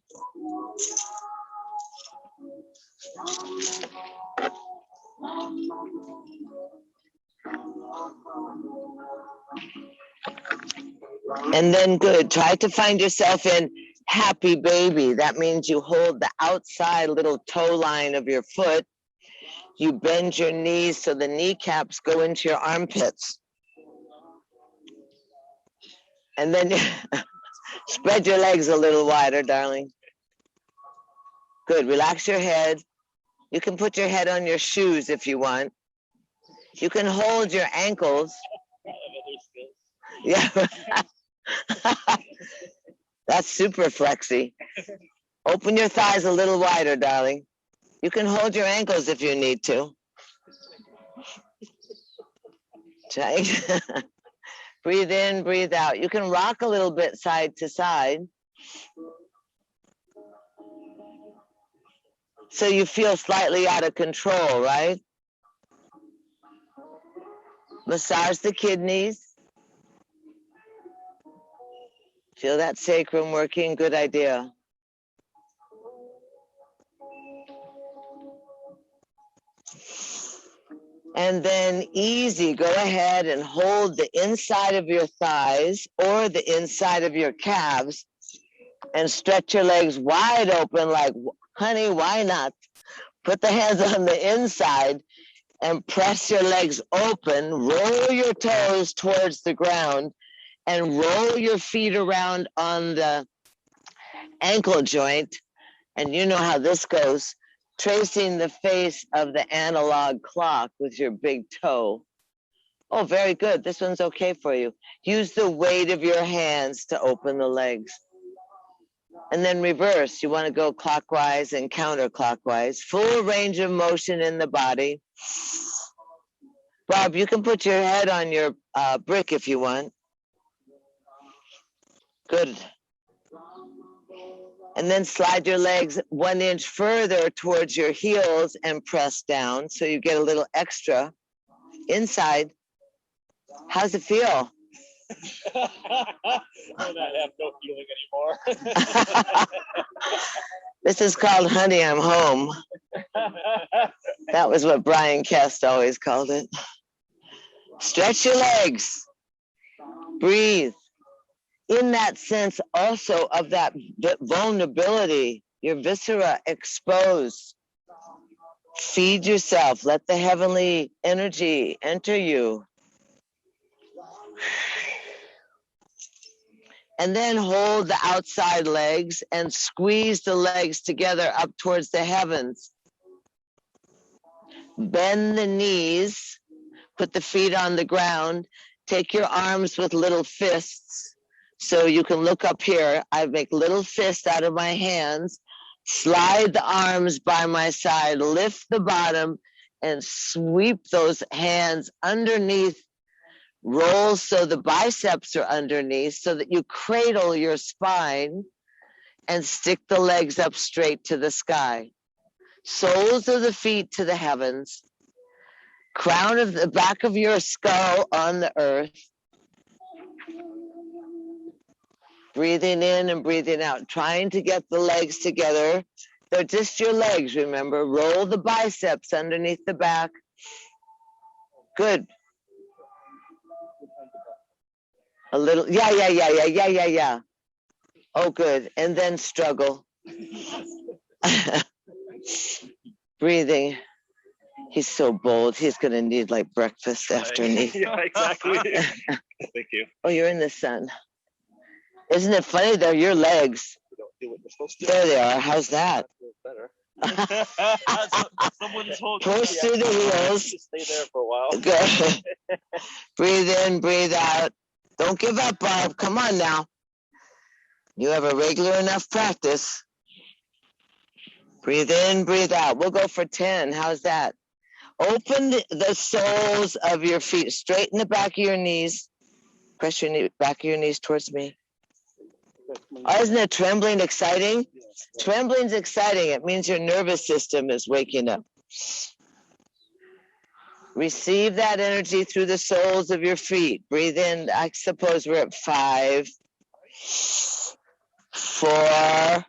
And then good, try to find yourself in happy baby. That means you hold the outside little toe line of your foot. You bend your knees so the kneecaps go into your armpits. And then spread your legs a little wider, darling. Good, relax your head. You can put your head on your shoes if you want. You can hold your ankles. Yeah. That's super flexy. Open your thighs a little wider, darling. You can hold your ankles if you need to. Breathe in, breathe out. You can rock a little bit side to side. So you feel slightly out of control, right? Massage the kidneys. Feel that sacrum working, good idea. And then easy, go ahead and hold the inside of your thighs or the inside of your calves and stretch your legs wide open like, honey, why not? Put the hands on the inside and press your legs open, roll your toes towards the ground and roll your feet around on the ankle joint. And you know how this goes. Tracing the face of the analog clock with your big toe. Oh, very good. This one's okay for you. Use the weight of your hands to open the legs. And then reverse. You want to go clockwise and counterclockwise. Full range of motion in the body. Bob, you can put your head on your brick if you want. Good. And then slide your legs 1 inch further towards your heels and press down so you get a little extra inside. How's it feel? I have no feeling anymore. This is called Honey, I'm Home. That was what Brian Kest always called it. Stretch your legs. Breathe. In that sense also of that vulnerability, your viscera exposed. Feed yourself. Let the heavenly energy enter you. And then hold the outside legs and squeeze the legs together up towards the heavens. Bend the knees, put the feet on the ground, take your arms with little fists. So you can look up here. I make little fists out of my hands, slide the arms by my side, lift the bottom, and sweep those hands underneath. Roll so the biceps are underneath so that you cradle your spine and stick the legs up straight to the sky. Soles of the feet to the heavens. Crown of the back of your skull on the earth. Breathing in and breathing out. Trying to get the legs together. They're just your legs, remember. Roll the biceps underneath the back. Good. A little, yeah. Oh, good. And then struggle. Breathing. He's so bold. He's going to need like breakfast after me. Yeah, exactly. Thank you. Oh, you're in the sun. Isn't it funny? They're your legs. We don't do what we're supposed to. There they are. How's that? Better. Someone's holding. Push through the heels. Just stay there for a while. Good. Breathe in, breathe out. Don't give up, Bob. Come on now. You have a regular enough practice. Breathe in, breathe out. We'll go for 10. How's that? Open the soles of your feet. Straighten the back of your knees. Press your back of your knees towards me. Oh, isn't it trembling exciting? Trembling's exciting. It means your nervous system is waking up. Receive that energy through the soles of your feet. Breathe in. I suppose we're at 5, 4,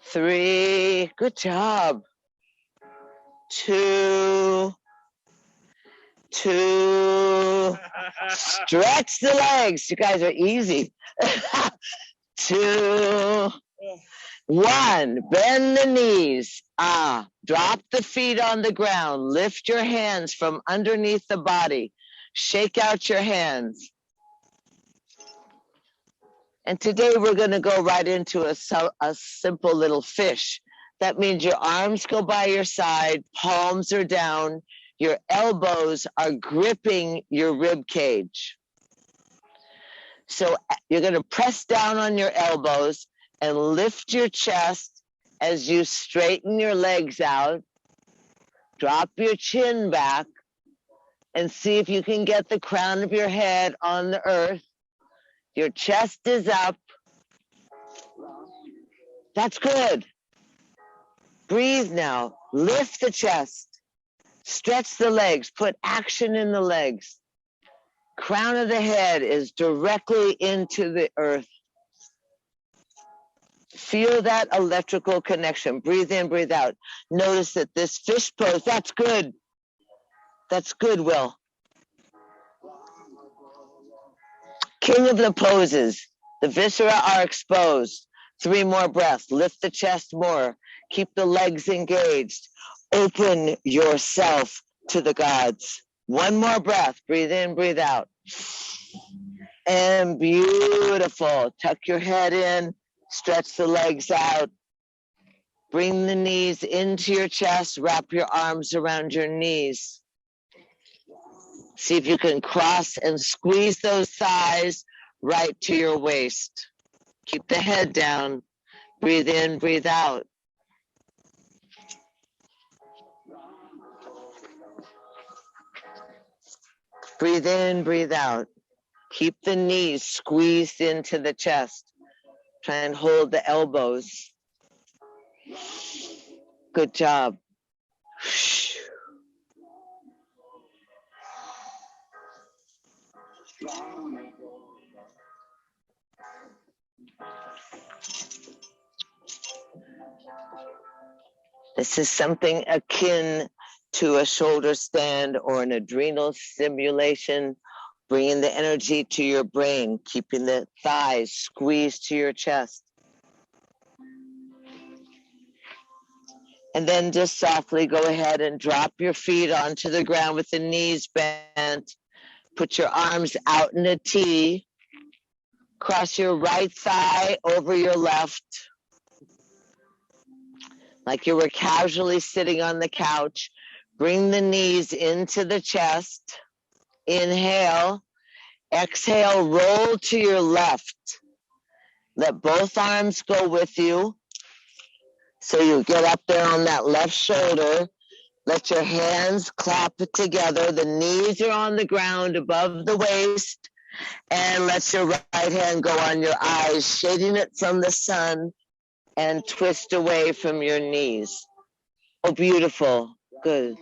3. Good job. 2. Stretch the legs. You guys are easy. 2, 1. Bend the knees. Drop the feet on the ground. Lift your hands from underneath the body. Shake out your hands. And today we're going to go right into a simple little fish. That means your arms go by your side, palms are down, your elbows are gripping your rib cage. So you're going to press down on your elbows and lift your chest as you straighten your legs out. Drop your chin back and see if you can get the crown of your head on the earth. Your chest is up. That's good. Breathe now. Lift the chest. Stretch the legs. Put action in the legs. Crown of the head is directly into the earth. Feel that electrical connection. Breathe in, breathe out. Notice that this fish pose, that's good. That's good, Will. King of the poses. The viscera are exposed. 3 more breaths. Lift the chest more. Keep the legs engaged. Open yourself to the gods. 1 more breath. Breathe in, breathe out. And beautiful. Tuck your head in. Stretch the legs out. Bring the knees into your chest. Wrap your arms around your knees. See if you can cross and squeeze those thighs right to your waist. Keep the head down. Breathe in, breathe out. Breathe in, breathe out. Keep the knees squeezed into the chest. Try and hold the elbows. Good job. This is something akin to a shoulder stand or an adrenal stimulation, bringing the energy to your brain, keeping the thighs squeezed to your chest. And then just softly go ahead and drop your feet onto the ground with the knees bent. Put your arms out in a T. Cross your right thigh over your left, like you were casually sitting on the couch. Bring the knees into the chest. Inhale. Exhale, roll to your left. Let both arms go with you. So you get up there on that left shoulder. Let your hands clap together. The knees are on the ground above the waist. And let your right hand go on your eyes, shading it from the sun, and twist away from your knees. Oh, beautiful. Good.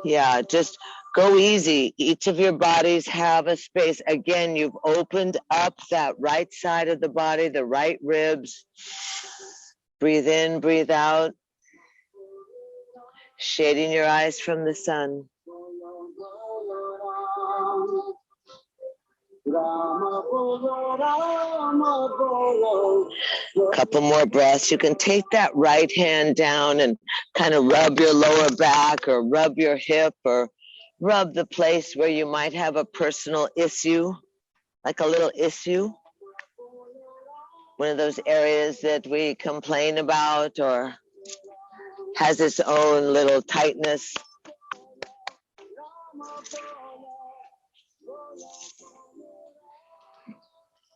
Yeah, just go easy. Each of your bodies have a space. Again, you've opened up that right side of the body, the right ribs. Breathe in, breathe out. Shading your eyes from the sun. Couple more breaths. You can take that right hand down and kind of rub your lower back or rub your hip or rub the place where you might have a personal issue, like a little issue. One of those areas that we complain about or has its own little tightness.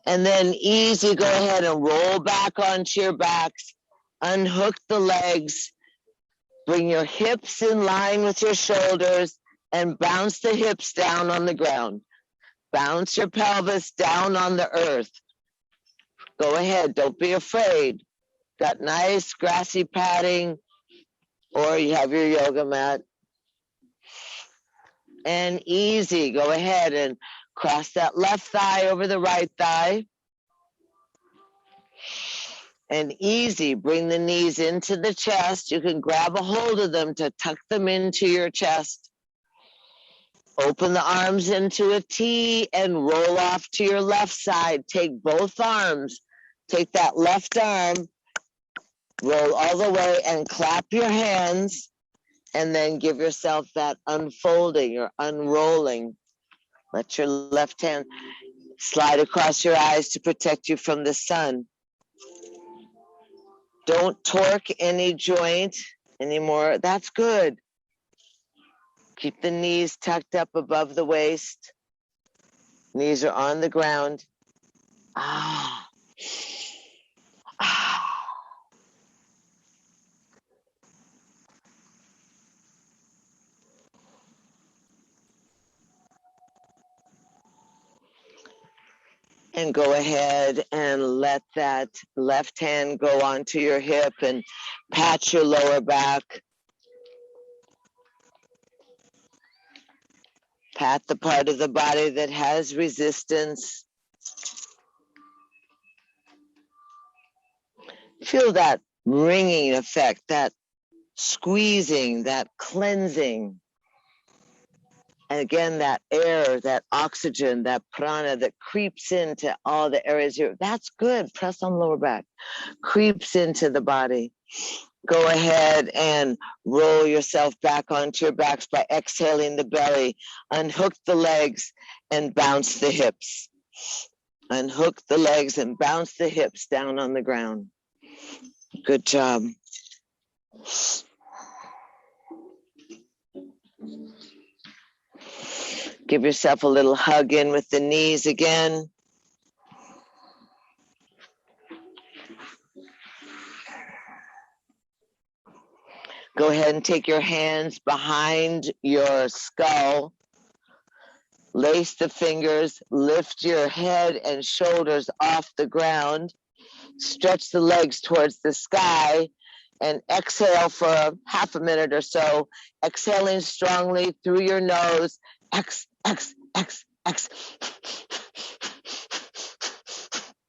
And then easy, go ahead and roll back onto your backs, unhook the legs, bring your hips in line with your shoulders, and bounce the hips down on the ground. Bounce your pelvis down on the earth. Go ahead, don't be afraid. Got nice grassy padding, or you have your yoga mat. And easy, go ahead and cross that left thigh over the right thigh. And easy, bring the knees into the chest. You can grab a hold of them to tuck them into your chest. Open the arms into a T and roll off to your left side. Take both arms. Take that left arm, roll all the way and clap your hands. And then give yourself that unfolding or unrolling. Let your left hand slide across your eyes to protect you from the sun. Don't torque any joint anymore. That's good. Keep the knees tucked up above the waist. Knees are on the ground. Ah. Ah. And go ahead and let that left hand go onto your hip and pat your lower back. Pat the part of the body that has resistance. Feel that ringing effect, that squeezing, that cleansing. And again, that air, that oxygen, that prana that creeps into all the areas here. That's good. Press on lower back. Creeps into the body. Go ahead and roll yourself back onto your backs by exhaling the belly. Unhook the legs and bounce the hips. Unhook the legs and bounce the hips down on the ground. Good job. Give yourself a little hug in with the knees again. Go ahead and take your hands behind your skull. Lace the fingers, lift your head and shoulders off the ground. Stretch the legs towards the sky and exhale for half a minute or so. Exhaling strongly through your nose. X.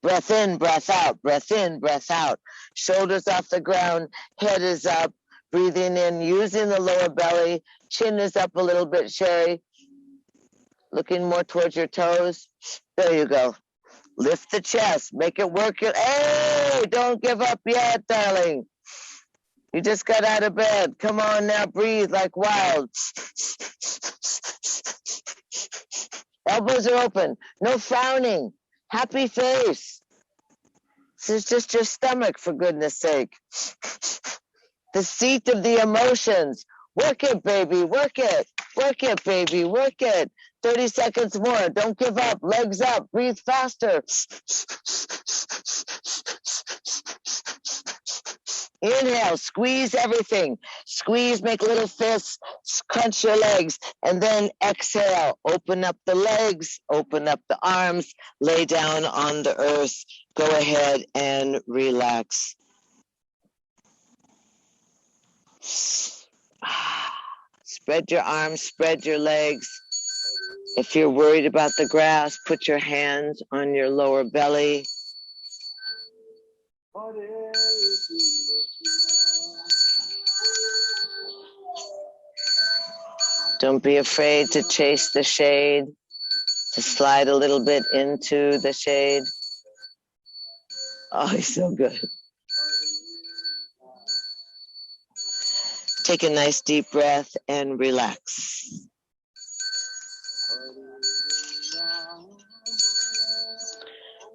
Breath in, breath out, breath in, breath out. shoulders off the ground, head is up, breathing in, using the lower belly, chin is up a little bit, Sherry, looking more towards your toes. There you go. Lift the chest, make it work. Hey, don't give up yet, darling. You just got out of bed. Come on now, breathe like wild. Elbows are open. No frowning. Happy face. This is just your stomach, for goodness sake. The seat of the emotions. Work it, baby. Work it. Work it, baby. Work it. 30 seconds more. Don't give up. Legs up. Breathe faster. Inhale, squeeze everything. Squeeze, make little fists, crunch your legs, and then exhale. Open up the legs, open up the arms, lay down on the earth. Go ahead and relax. Spread your arms, spread your legs. If you're worried about the grass, put your hands on your lower belly. Don't be afraid to chase the shade, to slide a little bit into the shade. Oh, he's so good. Take a nice deep breath and relax.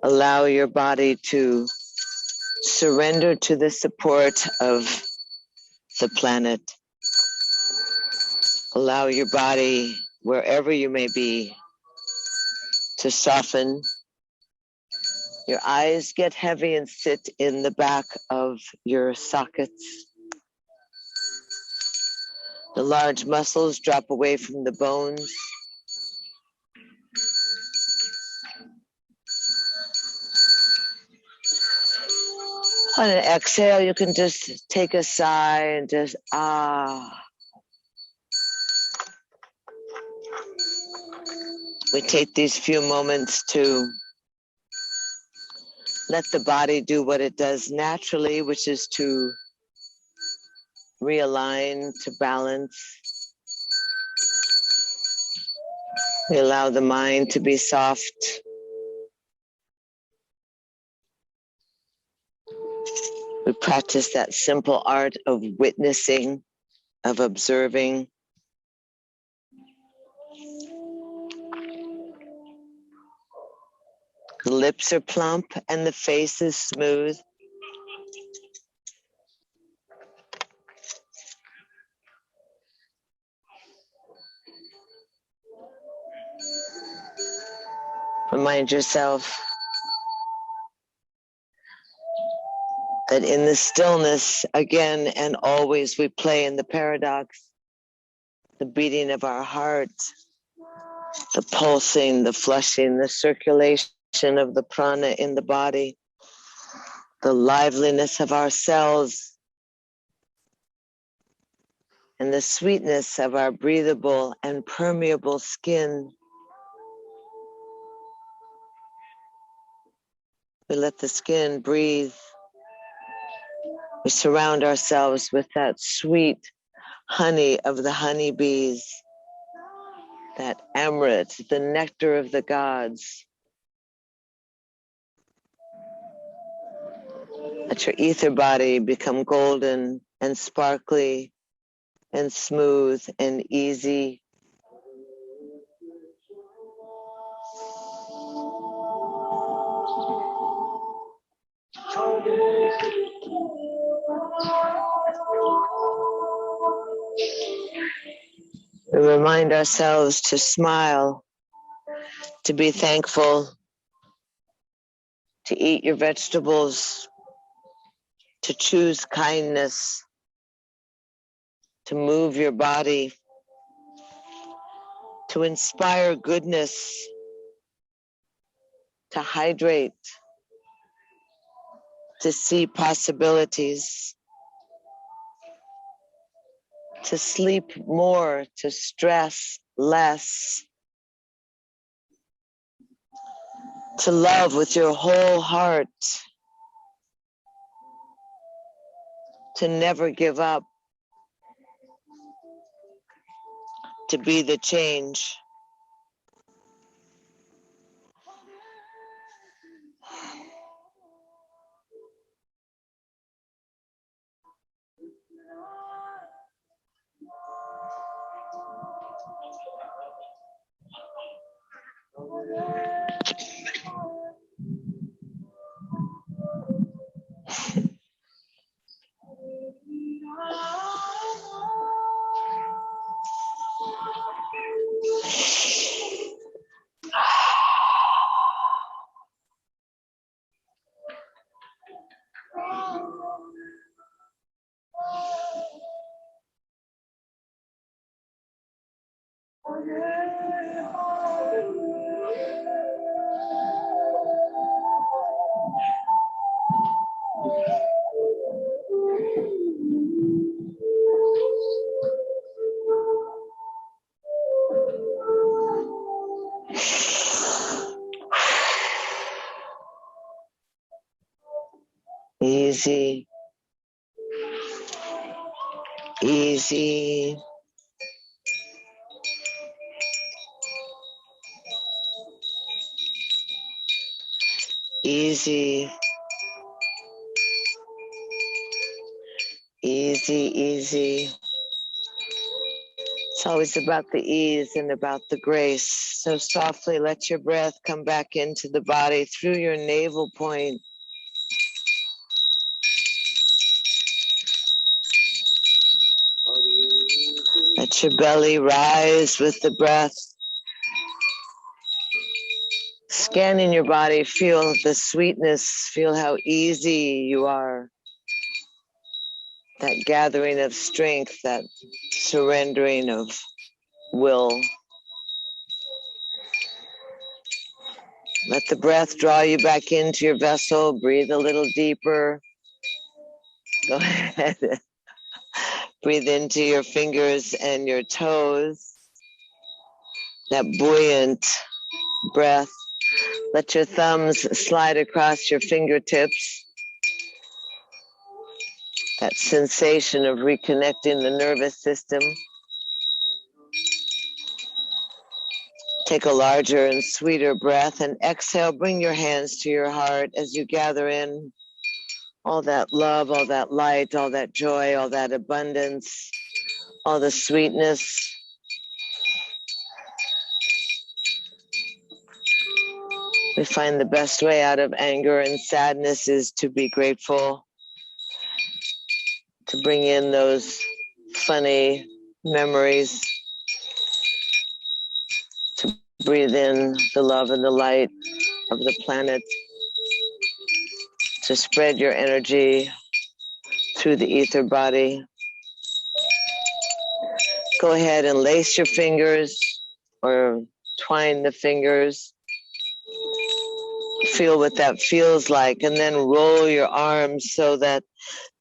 Allow your body to surrender to the support of the planet. Allow your body, wherever you may be, to soften. Your eyes get heavy and sit in the back of your sockets. The large muscles drop away from the bones. On an exhale, you can just take a sigh and just We take these few moments to let the body do what it does naturally, which is to realign, to balance. We allow the mind to be soft. We practice that simple art of witnessing, of observing. The lips are plump and the face is smooth. Remind yourself that in the stillness, again and always, we play in the paradox, the beating of our heart, the pulsing, the flushing, the circulation of the prana in the body, the liveliness of our cells, and the sweetness of our breathable and permeable skin. We let the skin breathe. We surround ourselves with that sweet honey of the honeybees, that amrit, the nectar of the gods. Let your ether body become golden and sparkly and smooth and easy. We remind ourselves to smile, to be thankful, to eat your vegetables, to choose kindness, to move your body, to inspire goodness, to hydrate, to see possibilities, to sleep more, to stress less, to love with your whole heart, to never give up, to be the change. Easy, easy. Easy, easy, easy. It's always about the ease and about the grace. So softly let your breath come back into the body through your navel point. Let your belly rise with the breath. Scanning your body, feel the sweetness, feel how easy you are. That gathering of strength, that surrendering of will. Let the breath draw you back into your vessel. Breathe a little deeper. Go ahead. Breathe into your fingers and your toes. That buoyant breath. Let your thumbs slide across your fingertips. That sensation of reconnecting the nervous system. Take a larger and sweeter breath and exhale. Bring your hands to your heart as you gather in all that love, all that light, all that joy, all that abundance, all the sweetness. We find the best way out of anger and sadness is to be grateful, to bring in those funny memories, to breathe in the love and the light of the planet, to spread your energy through the ether body. Go ahead and lace your fingers or twine the fingers. Feel what that feels like, and then roll your arms so that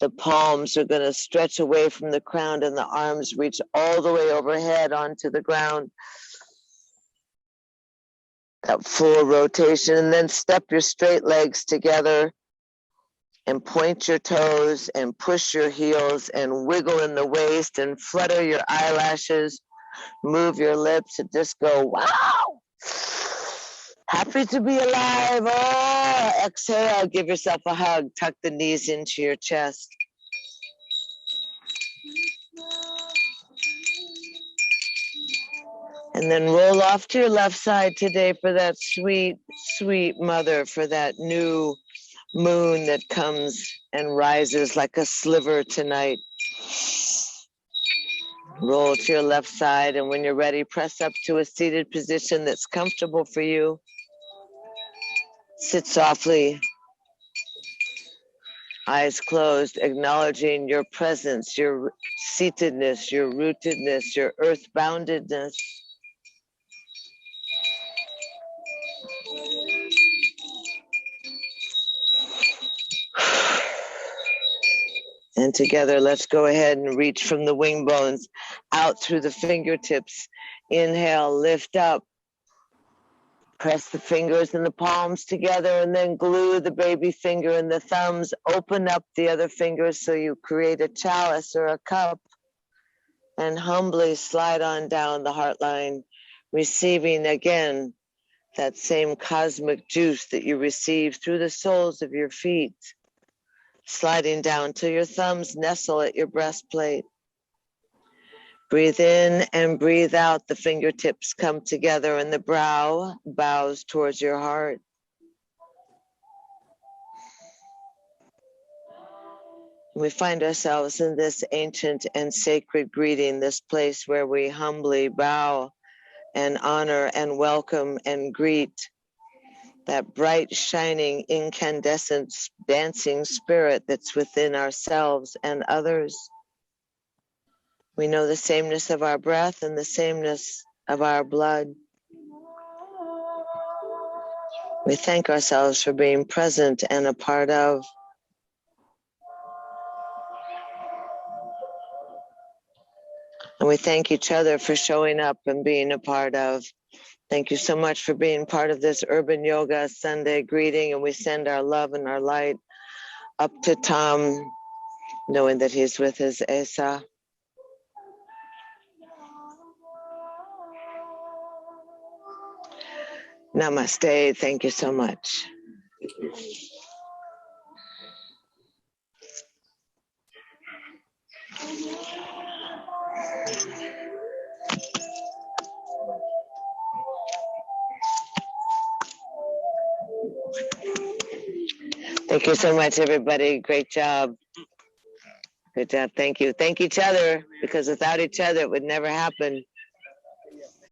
the palms are going to stretch away from the crown and the arms reach all the way overhead onto the ground. That full rotation, and then step your straight legs together and point your toes and push your heels and wiggle in the waist and flutter your eyelashes, move your lips and just go, wow! Happy to be alive. Oh, exhale, give yourself a hug, tuck the knees into your chest. And then roll off to your left side today for that sweet, sweet mother, for that new moon that comes and rises like a sliver tonight. Roll to your left side, and when you're ready, press up to a seated position that's comfortable for you. Sit softly, eyes closed, acknowledging your presence, your seatedness, your rootedness, your earth-boundedness. And together, let's go ahead and reach from the wing bones out through the fingertips. Inhale, lift up. Press the fingers and the palms together and then glue the baby finger and the thumbs. Open up the other fingers so you create a chalice or a cup. And humbly slide on down the heart line, receiving again that same cosmic juice that you receive through the soles of your feet. Sliding down till your thumbs nestle at your breastplate. Breathe in and breathe out. The fingertips come together and the brow bows towards your heart. We find ourselves in this ancient and sacred greeting, this place where we humbly bow and honor and welcome and greet that bright, shining, incandescent, dancing spirit that's within ourselves and others. We know the sameness of our breath and the sameness of our blood. We thank ourselves for being present and a part of. And we thank each other for showing up and being a part of. Thank you so much for being part of this Urban Yoga Sunday greeting. And we send our love and our light up to Tom, knowing that he's with his Esa. Namaste. Thank you so much. Thank you so much, everybody. Great job. Good job. Thank you. Thank each other, because without each other, it would never happen.